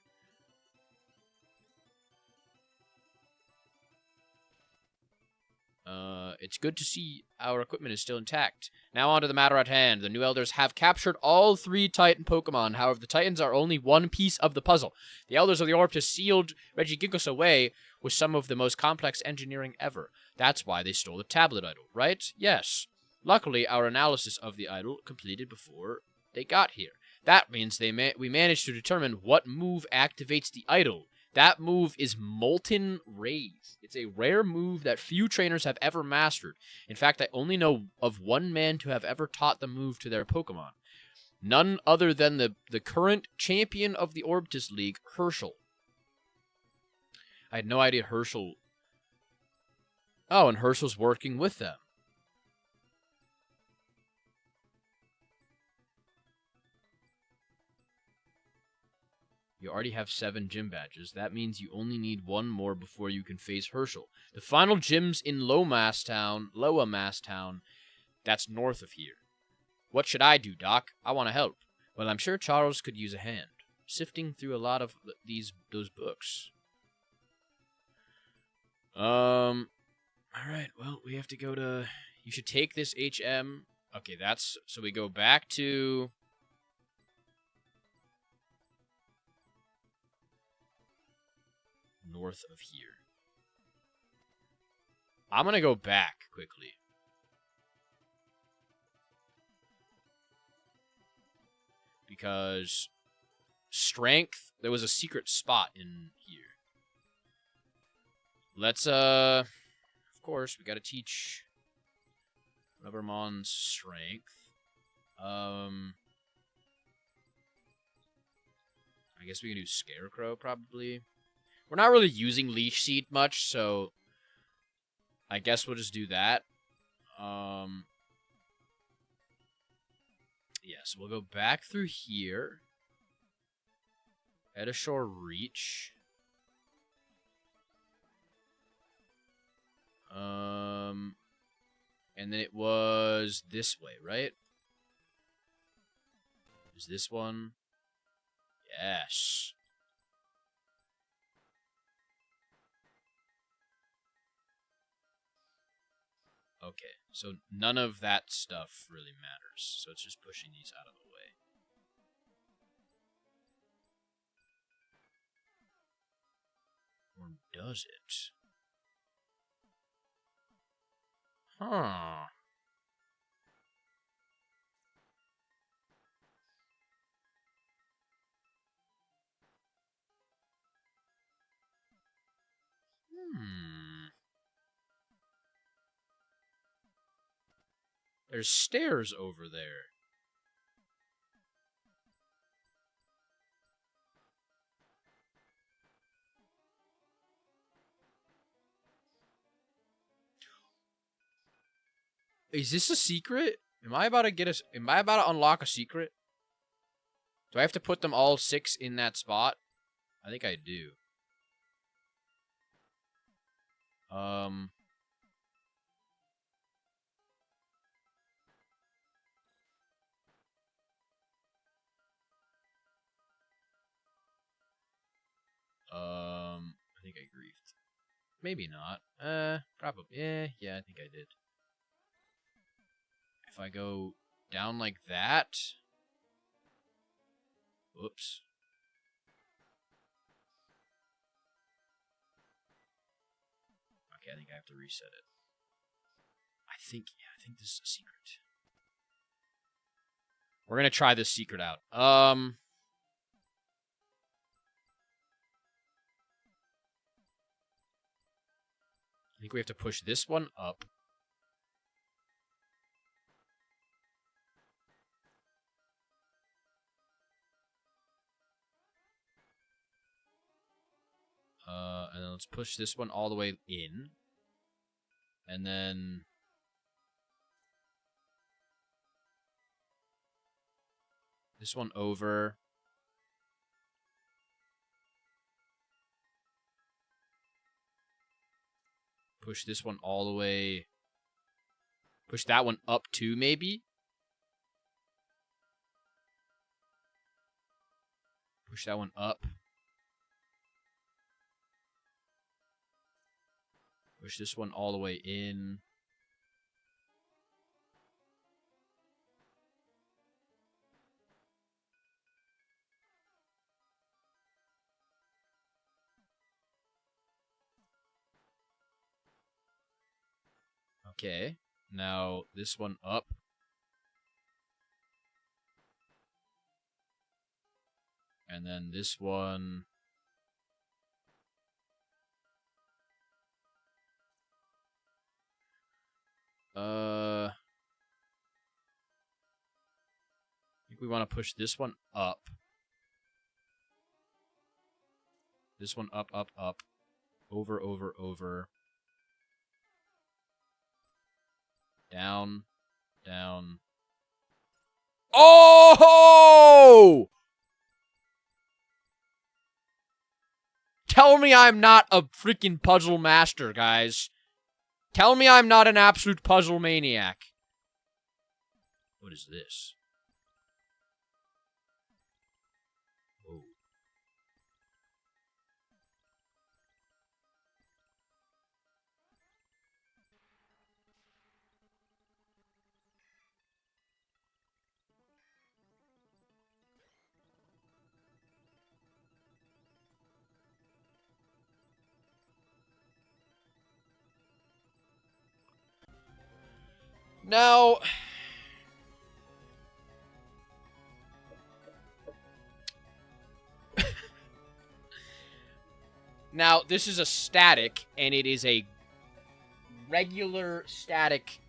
It's good to see our equipment is still intact. Now on to the matter at hand. The new elders have captured all 3 Titan Pokemon. However, the Titans are only one piece of the puzzle. The elders of the Orb sealed Regigigas away with some of the most complex engineering ever. That's why they stole the tablet idol, right? Yes. Luckily, our analysis of the idol completed before they got here. That means we managed to determine what move activates the idol. That move is Molten Rays. It's a rare move that few trainers have ever mastered. In fact, I only know of one man to have ever taught the move to their Pokemon. None other than the current champion of the Orbitus League, Herschel. I had no idea Herschel... Oh, and Herschel's working with them. You already have 7 gym badges. That means you only need 1 more before you can face Herschel. The final gym's in Loa Mass Town. That's north of here. What should I do, Doc? I want to help. Well, I'm sure Charles could use a hand. Sifting through a lot of those books. Alright, well, we have to go to... You should take this HM. Okay, that's... So we go back to... north of here. I'm gonna go back quickly. Because strength, there was a secret spot in here. Let's, of course, we gotta teach Rubbermon's strength. I guess we can do Scarecrow, probably. We're not really using Leech Seed much, so I guess we'll just do that. Yeah, so we'll go back through here. Edishore Reach. And then it was this way, right? Is this one? Yes. Okay, so none of that stuff really matters. So it's just pushing these out of the way. Or does it? Huh. There's stairs over there. Is this a secret? Am I about to unlock a secret? Do I have to put them all 6 in that spot? I think I do. I think I griefed. Maybe not. Probably. Yeah, I think I did. If I go down like that... Whoops. Okay, I think I have to reset it. I think this is a secret. We're gonna try this secret out. I think we have to push this one up. And then let's push this one all the way in. And then... this one over. Push this one all the way. Push that one up too, maybe? Push that one up. Push this one all the way in. Okay. Now this one up. And then this one... I think we want to push this one up. This one up, up, up. Over, over, over. Down, down. Oh! Tell me I'm not a freaking puzzle master, guys. Tell me I'm not an absolute puzzle maniac. What is this? Oh. Now... now, this is a static, and it is a regular static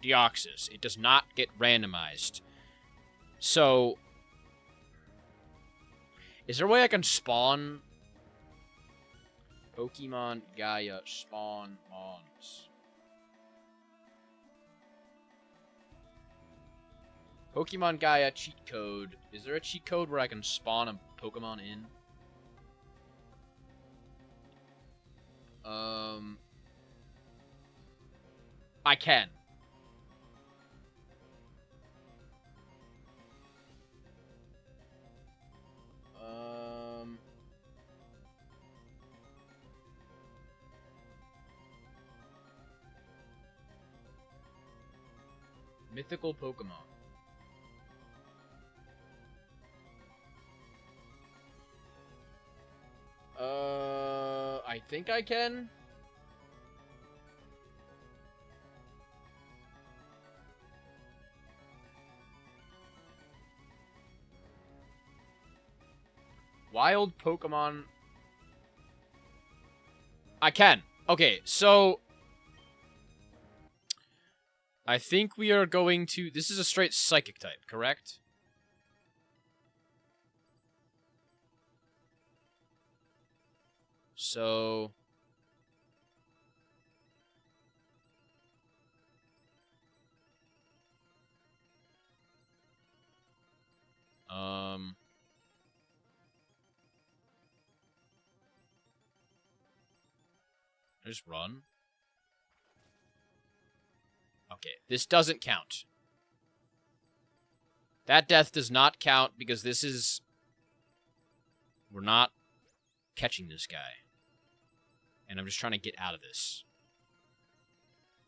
Deoxys. It does not get randomized. So... is there a way I can spawn... Pokemon Gaia spawn mons? Pokemon Gaia cheat code. Is there a cheat code where I can spawn a Pokemon in? I can. Mythical Pokemon. I think I can. Wild Pokemon. I can. Okay, so... I think we are going to... this is a straight psychic type, correct? So... just run. Okay, this doesn't count. That death does not count because this is... we're not catching this guy. And I'm just trying to get out of this.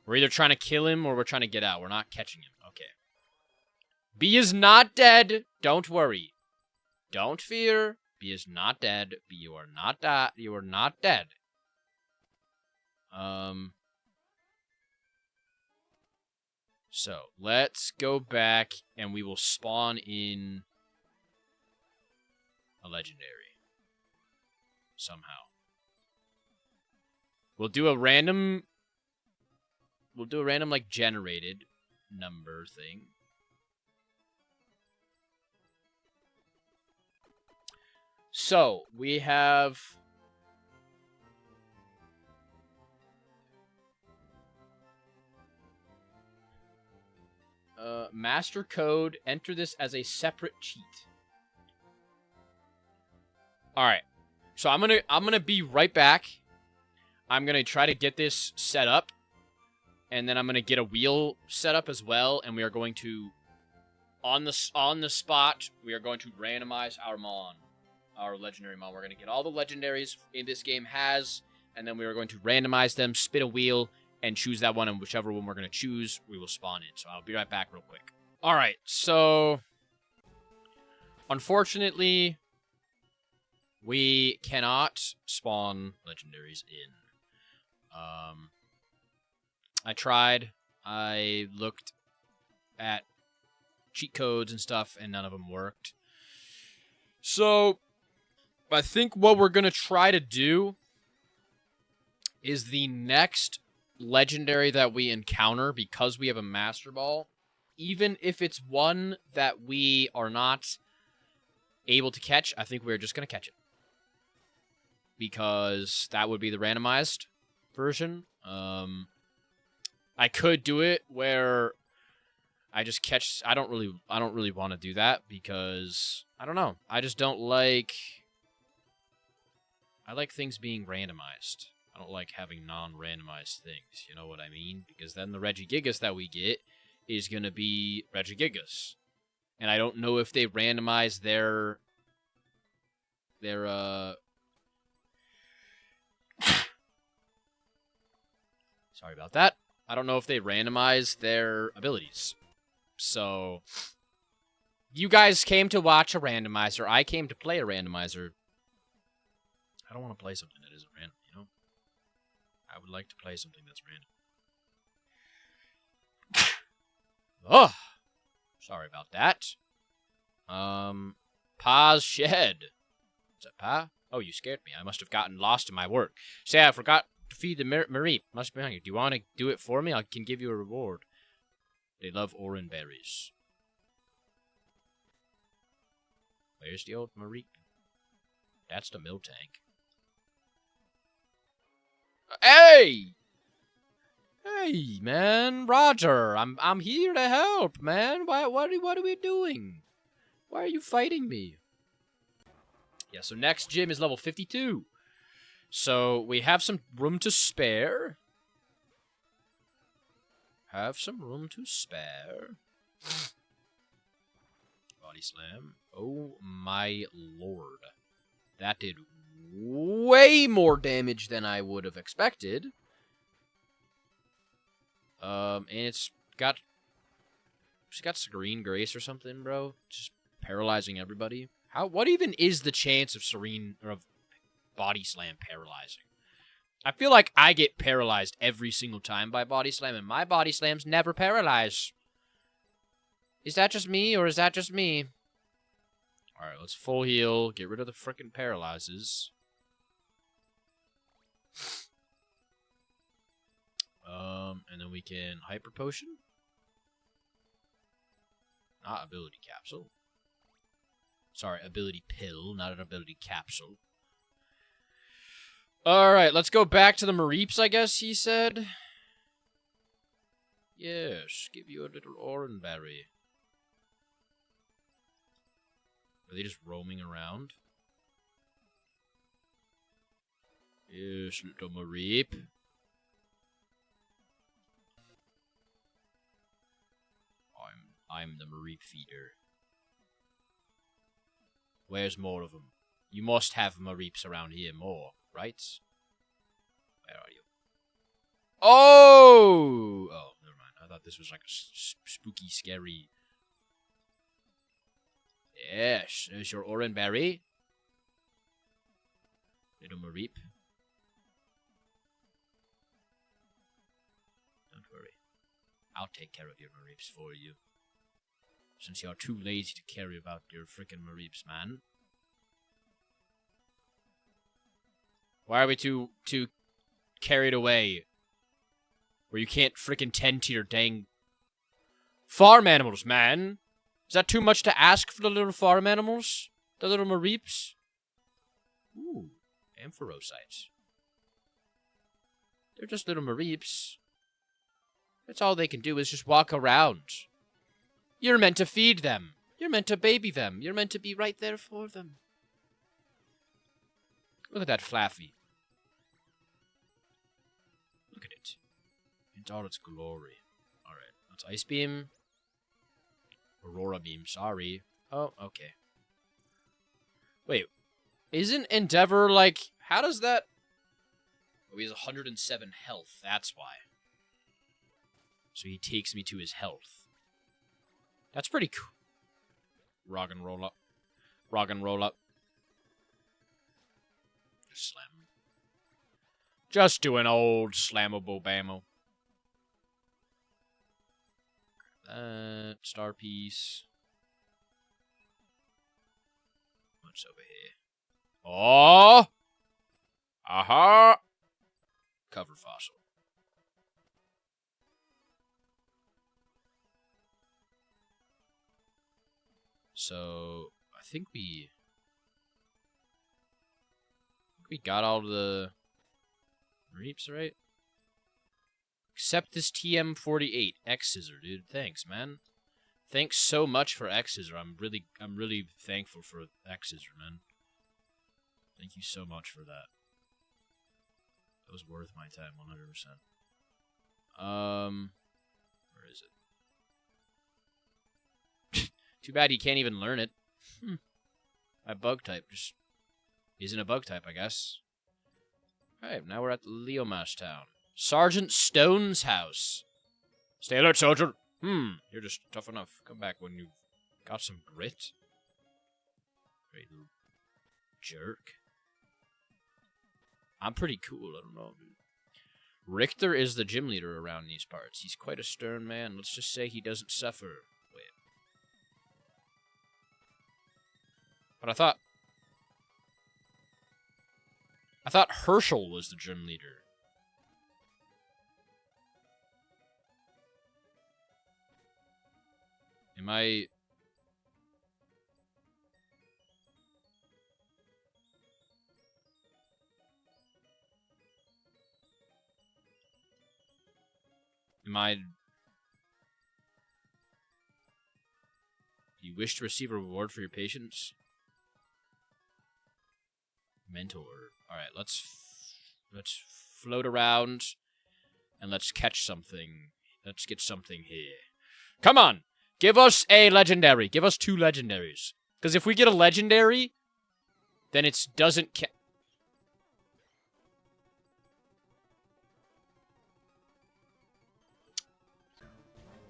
We're either trying to kill him or we're trying to get out. We're not catching him. Okay. B is not dead. Don't worry. Don't fear. B is not dead. B, you are not you are not dead. So, let's go back, and we will spawn in a legendary. Somehow. We'll do a random, like, generated number thing. So, we have... master code, enter this as a separate cheat. Alright. So I'm gonna be right back. I'm gonna try to get this set up. And then I'm gonna get a wheel set up as well. And we are going to on the spot, we are going to randomize our mon. Our legendary mon. We're gonna get all the legendaries in this game has, and then we are going to randomize them, spin a wheel, and choose that one, and whichever one we're going to choose, we will spawn in. So I'll be right back real quick. Alright, so... unfortunately, we cannot spawn legendaries in. I tried. I looked at cheat codes and stuff, and none of them worked. So, I think what we're going to try to do is the next legendary that we encounter, because we have a Master Ball, even if it's one that we are not able to catch, I think we're just going to catch it. Because that would be the randomized version. I could do it where I just catch... I don't really want to do that because I don't know. I just don't like... I like things being randomized. I don't like having non-randomized things, you know what I mean? Because then the Regigigas that we get is going to be Regigigas. And I don't know if they randomize their sorry about that. I don't know if they randomize their abilities. So, you guys came to watch a randomizer. I came to play a randomizer. I don't want to play something that isn't random, you know? I would like to play something that's random. Oh! Sorry about that. Pa's shed. Is that Pa? Oh, you scared me. I must have gotten lost in my work. Say, I forgot to feed the Marie. Must be behind you. Do you want to do it for me? I can give you a reward. They love orange berries. Where's the old Marie? That's the milk tank. Hey! Hey, man, Roger, I'm here to help, man. What are we doing? Why are you fighting me? Yeah, so next gym is level 52. So we have some room to spare. Have some room to spare. Body slam. Oh my lord. That did way more damage than I would have expected. And it's got Serene Grace or something, bro. Just paralyzing everybody. What even is the chance of Body Slam paralyzing? I feel like I get paralyzed every single time by Body Slam, and my Body Slams never paralyze. Is that just me, or is that just me? Alright, let's full heal, get rid of the frickin' paralyzes. And then we can Hyper Potion. Not Ability Capsule. Sorry, Ability Pill, not an Ability Capsule. Alright, let's go back to the Mareeps, I guess he said. Yes, give you a little orange berry. Are they just roaming around? Yes, little Mareep. I'm the Mareep feeder. Where's more of them? You must have Mareeps around here more, right? Where are you? Oh! Oh, never mind. I thought this was like a spooky, scary... Yes, there's your orange berry. Little Mareep. Don't worry. I'll take care of your Mareeps for you. Since you're too lazy to carry about your frickin' Mareeps, man. Why are we too carried away? Where you can't frickin' tend to your dang farm animals, man? Is that too much to ask for the little farm animals? The little Mareeps? Ooh, ampharocytes. They're just little Mareeps. That's all they can do is just walk around. You're meant to feed them. You're meant to baby them. You're meant to be right there for them. Look at that Flaffy. Look at it. In all its glory. Alright, let's Ice Beam. Aurora Beam, sorry. Oh, okay. Wait, isn't Endeavor like... How does that... Oh, he has 107 health, that's why. So he takes me to his health. That's pretty cool. Rock and roll up. Rock and roll up. Just slam him. Just do an old slammable bammo. That star piece. What's over here? Oh! Aha! Cover fossil. So, I think we got all the Reaps, right? Except this TM48 X Scissor, dude. Thanks, man. Thanks so much for X Scissor. I'm really thankful for X Scissor, man. Thank you so much for that. That was worth my time, 100%. Where is it? Too bad you can't even learn it. My bug type just isn't a bug type, I guess. Alright, now we're at Leomash Town. Sergeant Stone's house. Stay alert, soldier. You're just tough enough. Come back when you've got some grit. Great little jerk. I'm pretty cool, I don't know, dude. Richter is the gym leader around these parts. He's quite a stern man. Let's just say he doesn't suffer. Wait. But I thought Herschel was the gym leader. Am I... Do you wish to receive a reward for your patience? Mentor. Alright, let's float around and let's catch something. Let's get something here. Come on! Give us a legendary. Give us 2 legendaries. Because if we get a legendary, then it doesn't count.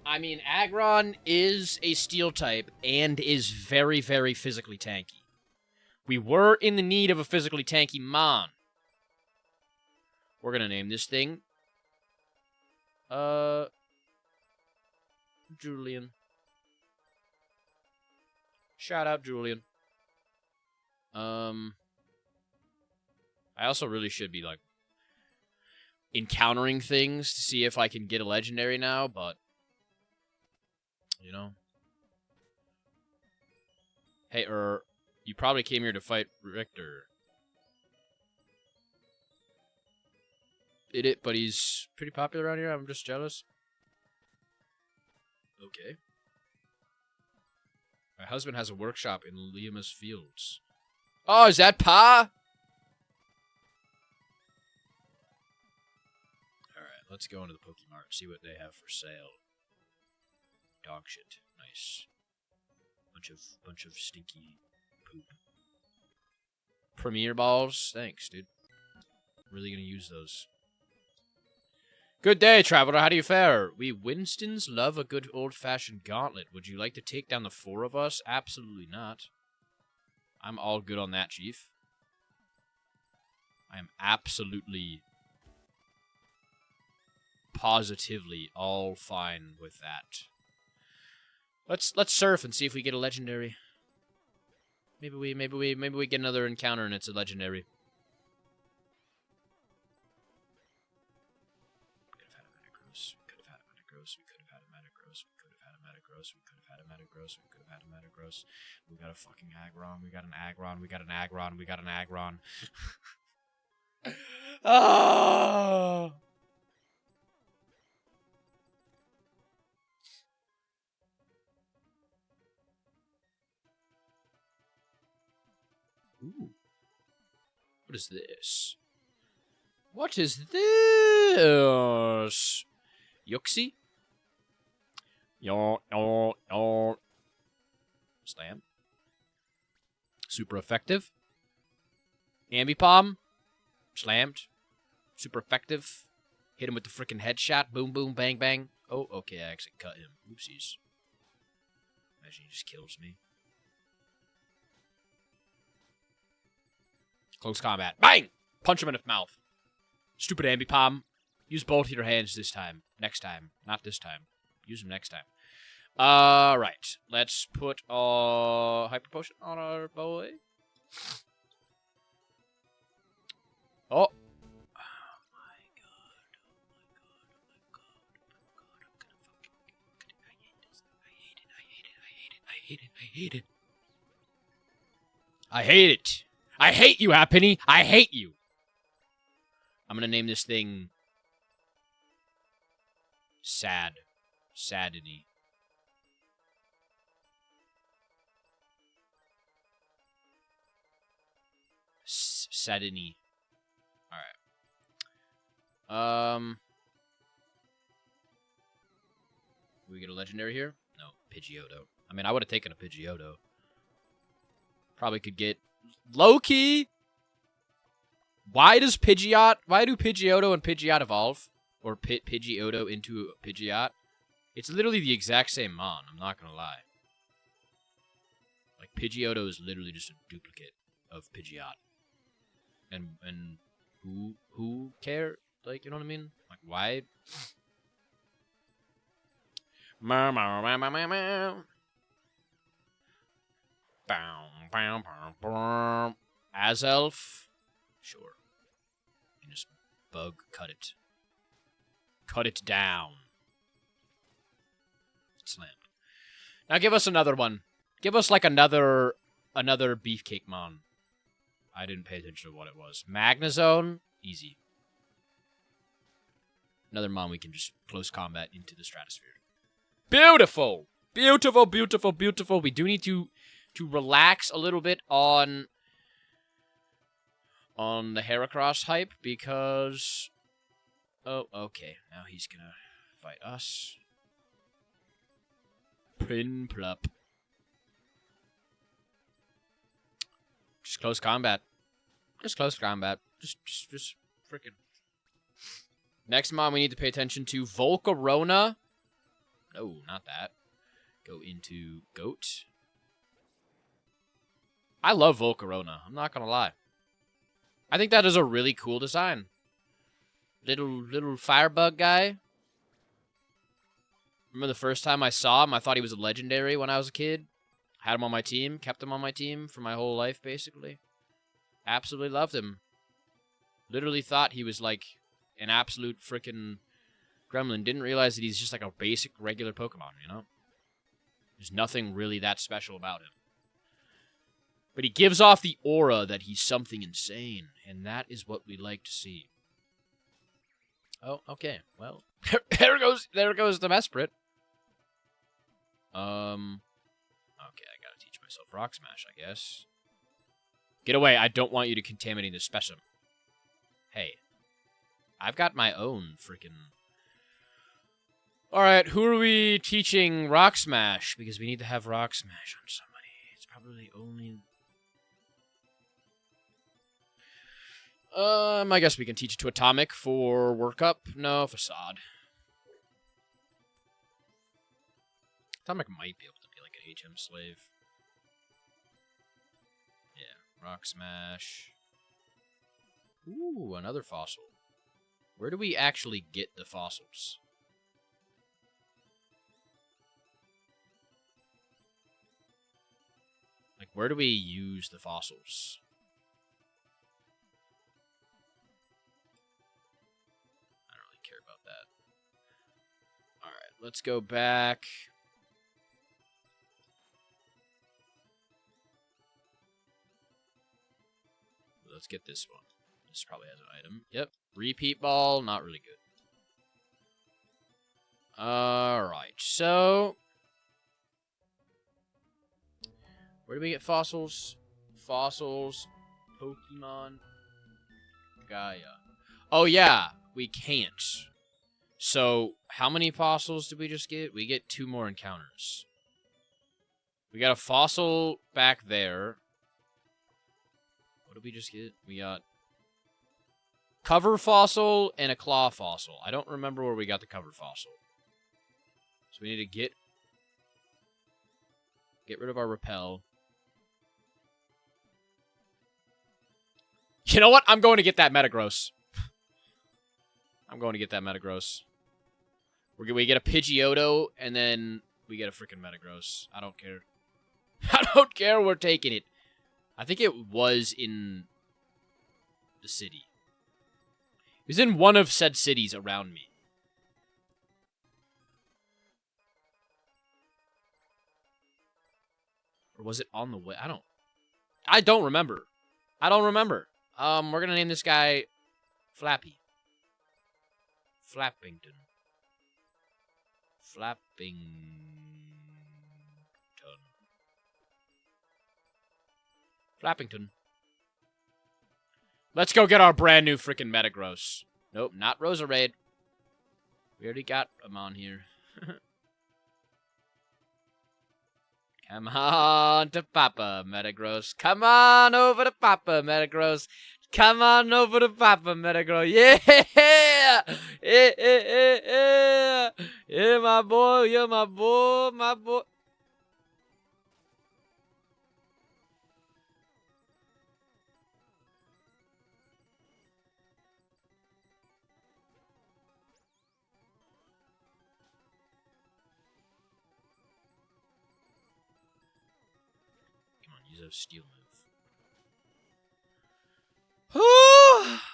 I mean, Aggron is a steel type and is very, very physically tanky. We were in the need of a physically tanky mon. We're gonna name this thing Julian. Shout out Julian. I also really should be like encountering things to see if I can get a legendary now, but you know. Hey, you probably came here to fight Richter. Did it, but he's pretty popular around here. I'm just jealous. Okay. My husband has a workshop in Liamus Fields. Oh, is that Pa? Alright, let's go into the Pokemart and see what they have for sale. Dog shit. Nice. Bunch of stinky poop. Premier balls? Thanks, dude. Really gonna use those. Good day, traveler. How do you fare? We Winstons love a good old-fashioned gauntlet. Would you like to take down the 4 of us? Absolutely not. I'm all good on that, Chief. I am absolutely positively all fine with that. Let's surf and see if we get a legendary. Maybe we get another encounter and it's a legendary. We could have had a Metagross. We could have had a Metagross. We could have had a Metagross. We could have had a Metagross. We could have had a Metagross. We got a fucking Aggron. We got an Aggron. We got an Aggron. We got an Aggron. Oh! Ooh. What is this? What is this? Yuxie? Yo. Slam. Super effective. Ambipom. Slammed. Super effective. Hit him with the freaking headshot. Boom, boom, bang, bang. Oh, okay, I actually cut him. Oopsies. Imagine he just kills me. Close combat. Bang! Punch him in the mouth. Stupid Ambipom. Use both your hands this time. Next time. Not this time. Use them next time. Right. Let's put Hyper Potion on our boy. Oh. I hate it. I hate you, Happiny. I hate you. I'm gonna name this thing Sad. Sadiny. Sadiny. Alright. We get a legendary here? No, Pidgeotto. I mean, I would have taken a Pidgeotto. Probably could get Loki. Why do Pidgeotto and Pidgeot evolve? Or Pidgeotto into Pidgeot? It's literally the exact same mon, I'm not gonna lie. Like, Pidgeotto is literally just a duplicate of Pidgeot. And who care? Like, you know what I mean? Like, why? Azelf? Sure. You just bug cut it. Cut it down. Slammed. Now give us another one. Give us like another beefcake mon. I didn't pay attention to what it was. Magnezone? Easy. Another mon we can just close combat into the stratosphere. Beautiful! Beautiful, beautiful, beautiful. We do need to relax a little bit on the Heracross hype because... Oh, okay. Now he's gonna fight us. Prinplup. Just close combat. Just close combat. Just frickin'. Next mon we need to pay attention to Volcarona. No, not that. Go into Goat. I love Volcarona. I'm not gonna lie. I think that is a really cool design. Little firebug guy. Remember the first time I saw him, I thought he was a legendary when I was a kid. Had him on my team, kept him on my team for my whole life, basically. Absolutely loved him. Literally thought he was like an absolute freaking gremlin. Didn't realize that he's just like a basic, regular Pokemon, you know? There's nothing really that special about him. But he gives off the aura that he's something insane, and that is what we like to see. Oh, okay. Well, there goes the Mesprit. Okay, I gotta teach myself Rock Smash, I guess. Get away! I don't want you to contaminate this specimen. Hey, I've got my own freaking. All right, who are we teaching Rock Smash? Because we need to have Rock Smash on somebody. It's probably only. I guess we can teach it to Atomic for workup. No, Facade. Atomic might be able to be like an HM slave. Yeah, Rock Smash. Ooh, another fossil. Where do we actually get the fossils? Like, where do we use the fossils? I don't really care about that. Alright, let's go back. Let's get this one. This probably has an item. Yep. Repeat ball, not really good. Alright, so... where do we get fossils? Fossils. Pokemon. Gaia. Oh, yeah. We can't. So, how many fossils did we just get? We get 2 more encounters. We got a fossil back there. What did we just get? We got... cover fossil and a claw fossil. I don't remember where we got the cover fossil. So we need to get rid of our repel. You know what? I'm going to get that Metagross. I'm going to get that Metagross. We get a Pidgeotto, and then we get a freaking Metagross. I don't care. I don't care. We're taking it. I think it was in the city. It was in one of said cities around me. Or was it on the way? I don't remember. I don't remember. We're gonna name this guy Flappy. Flappington. Flappington. Let's go get our brand new freaking Metagross. Nope, not Roserade. We already got him on here. Come on to Papa, Metagross. Come on over to Papa, Metagross. Come on over to Papa, Metagross. Yeah! Yeah! Yeah, my boy. Yeah, my boy. My boy. Come on, use a steel move.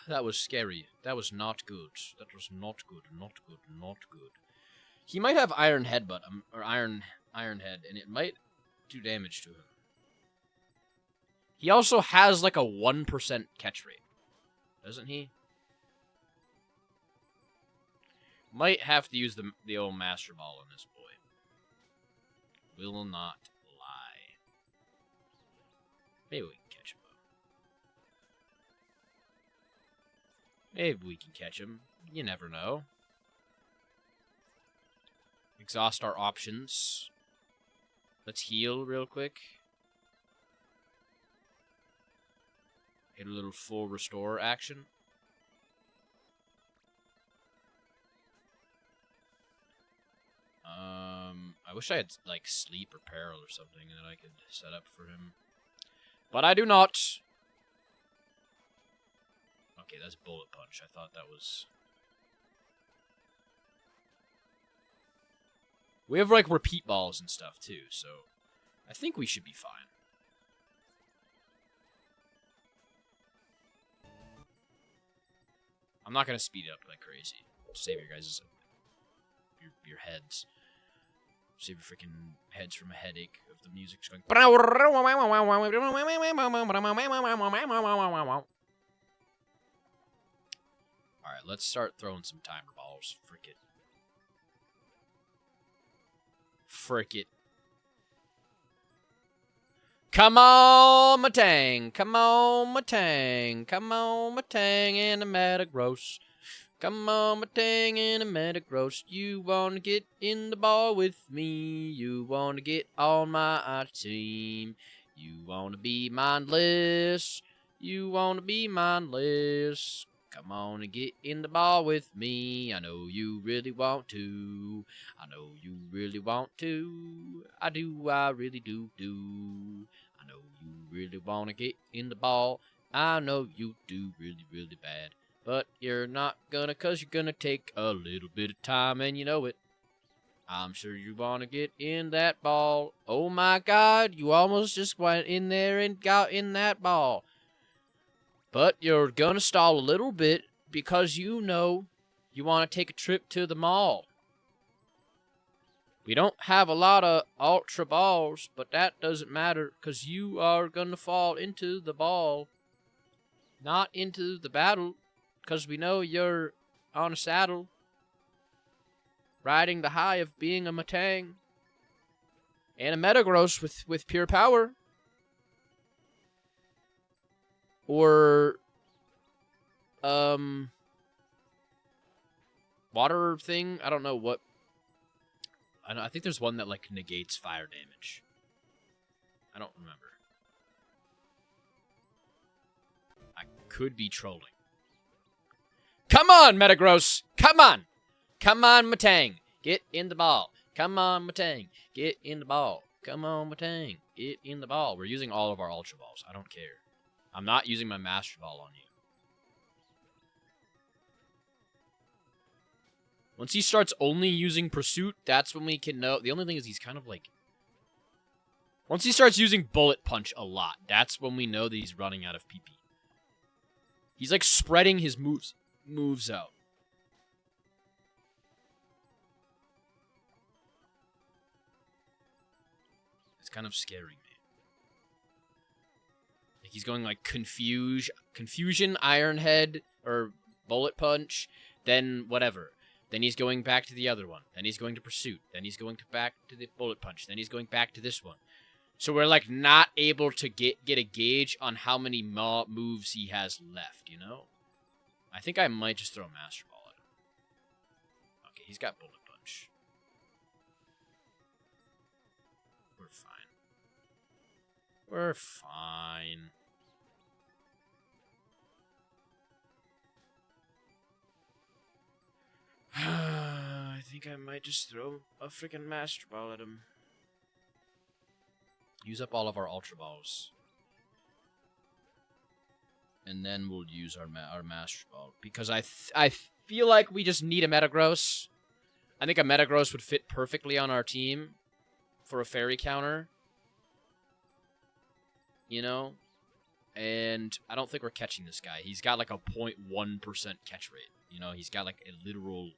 That was scary. That was not good. That was not good. Not good. Not good. He might have Iron Headbutt, or Iron Head, and it might do damage to him. He also has like a 1% catch rate, doesn't he? Might have to use the old Master Ball on this boy. Will not lie. Maybe we can catch him. Maybe we can catch him. You never know. Exhaust our options. Let's heal real quick. Hit a little full restore action. I wish I had, like, sleep or peril or something that I could set up for him. But I do not. Okay, that's Bullet Punch. I thought that was... We have, like, repeat balls and stuff, too, so I think we should be fine. I'm not going to speed it up like crazy. Save your guys' your heads. Save your freaking heads from a headache of the music just going... Alright, let's start throwing some timer balls. Frick it. Frick it. Come on, Matang. Come on, Matang. Come on, Matang and the Metagross. Come on, Matang and the Metagross. You wanna get in the ball with me. You wanna get on my team. You wanna be mindless. You wanna be mindless. Come on and get in the ball with me. I know you really want to. I know you really want to. I do, I really do. I know you really want to get in the ball. I know you do really, really bad. But you're not gonna, cause you're gonna take a little bit of time, and you know it. I'm sure you want to get in that ball. Oh my god, you almost just went in there and got in that ball. But you're gonna stall a little bit because you know you want to take a trip to the mall. We don't have a lot of ultra balls, but that doesn't matter because you are gonna fall into the ball, not into the battle, because we know you're on a saddle, riding the high of being a Matang and a Metagross with pure power. Or, water thing? I don't know what. I think there's one that, like, negates fire damage. I don't remember. I could be trolling. Come on, Metagross! Come on! Come on, Matang! Get in the ball. Come on, Matang! Get in the ball. Come on, Matang! Get in the ball. We're using all of our Ultra Balls. I don't care. I'm not using my Master Ball on you. Once he starts only using Pursuit, that's when we can know. The only thing is he's kind of like... Once he starts using Bullet Punch a lot, that's when we know that he's running out of PP. He's like spreading his moves out. It's kind of scaring me. Like he's going like Confusion, Iron Head, or Bullet Punch, then whatever. Then he's going back to the other one. Then he's going to Pursuit. Then he's going back to the Bullet Punch. Then he's going back to this one. So we're like not able to get a gauge on how many moves he has left, you know? I think I might just throw a Master Ball at him. Okay, he's got Bullet Punch. We're fine. We're fine. I think I might just throw a freaking Master Ball at him. Use up all of our Ultra Balls. And then we'll use our Master Ball. Because I feel like we just need a Metagross. I think a Metagross would fit perfectly on our team for a Fairy counter. You know? And I don't think we're catching this guy. He's got like a 0.1% catch rate. You know, he's got like a literal...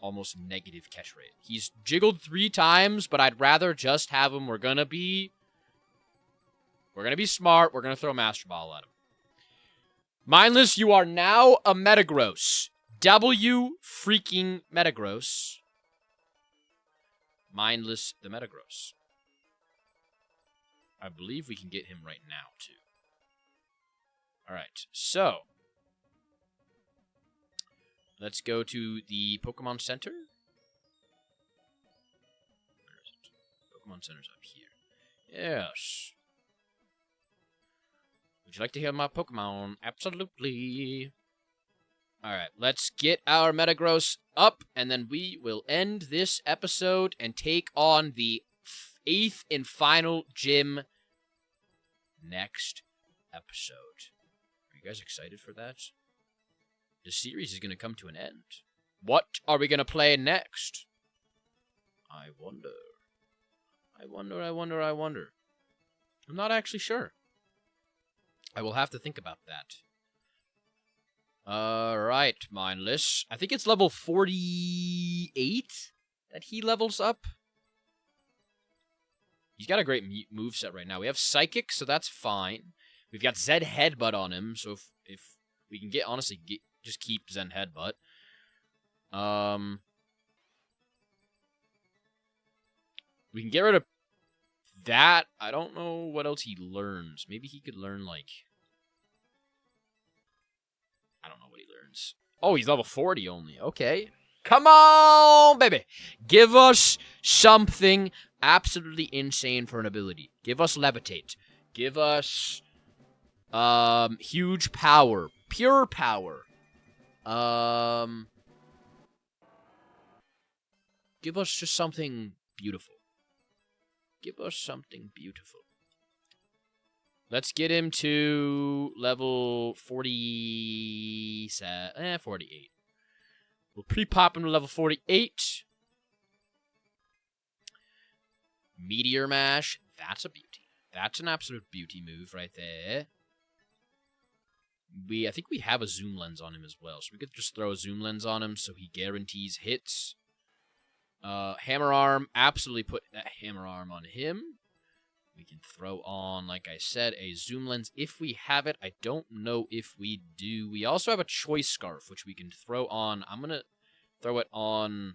almost negative catch rate. He's jiggled 3 times, but I'd rather just have him. We're gonna be smart. We're gonna throw Master Ball at him. Mindless, you are now a Metagross. W freaking Metagross. Mindless the Metagross. I believe we can get him right now, too. Alright, so... let's go to the Pokemon Center. Where is it? Pokemon Center's up here. Yes. Would you like to hear my Pokemon? Absolutely. Alright, let's get our Metagross up, and then we will end this episode and take on the 8th and final gym next episode. Are you guys excited for that? The series is going to come to an end. What are we going to play next? I wonder. I wonder. I'm not actually sure. I will have to think about that. Alright, Mindless. I think it's level 48 that he levels up. He's got a great moveset right now. We have Psychic, so that's fine. We've got Zed Headbutt on him, so if we can just keep Zen Headbutt. We can get rid of that. I don't know what else he learns. Maybe he could learn, like... I don't know what he learns. Oh, he's level 40 only. Okay. Come on, baby. Give us something absolutely insane for an ability. Give us Levitate. Give us... huge power. Pure power. Give us just something beautiful. Give us something beautiful. Let's get him to level 48. We'll pre-pop him to level 48. Meteor Mash. That's a beauty. That's an absolute beauty move right there. I think we have a zoom lens on him as well, so we could just throw a zoom lens on him so he guarantees hits. Hammer Arm. Absolutely put that Hammer Arm on him. We can throw on, like I said, a zoom lens if we have it. I don't know if we do. We also have a Choice Scarf, which we can throw on. I'm going to throw it on.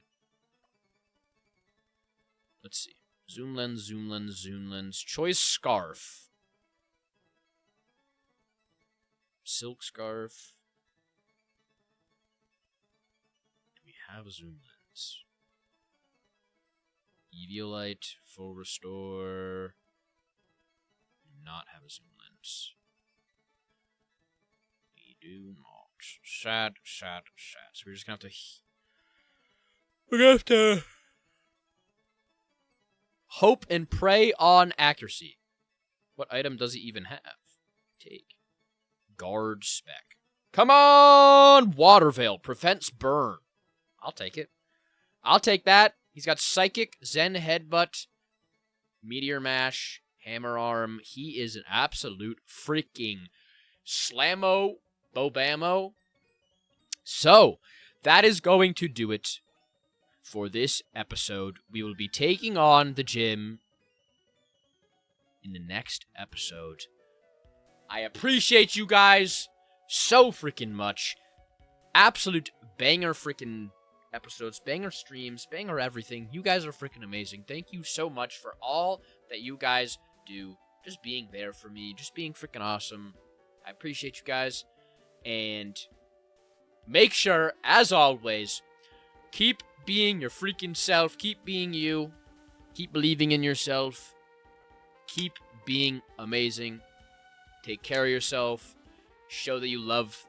Let's see. Zoom lens, zoom lens, zoom lens. Choice Scarf. Silk Scarf. Do we have a zoom lens? Eviolite, full restore. Not have a zoom lens. We do not. Sad. So we're just gonna have to. We're gonna have to hope and pray on accuracy. What item does he even have? Take. Guard spec. Come on! Water Veil. Prevents burn. I'll take it. I'll take that. He's got Psychic, Zen Headbutt, Meteor Mash, Hammer Arm. He is an absolute freaking slammo bobammo. So, that is going to do it for this episode. We will be taking on the gym in the next episode. I appreciate you guys so freaking much. Absolute banger freaking episodes, banger streams, banger everything. You guys are freaking amazing. Thank you so much for all that you guys do. Just being there for me, just being freaking awesome. I appreciate you guys. And make sure, as always, keep being your freaking self. Keep being you. Keep believing in yourself. Keep being amazing. Take care of yourself. Show that you love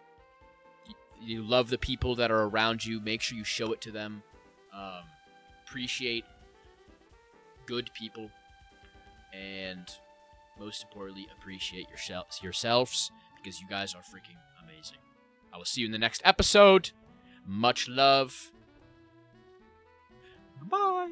the people that are around you. Make sure you show it to them. Appreciate good people. And most importantly, appreciate yourselves, because you guys are freaking amazing. I will see you in the next episode. Much love. Bye.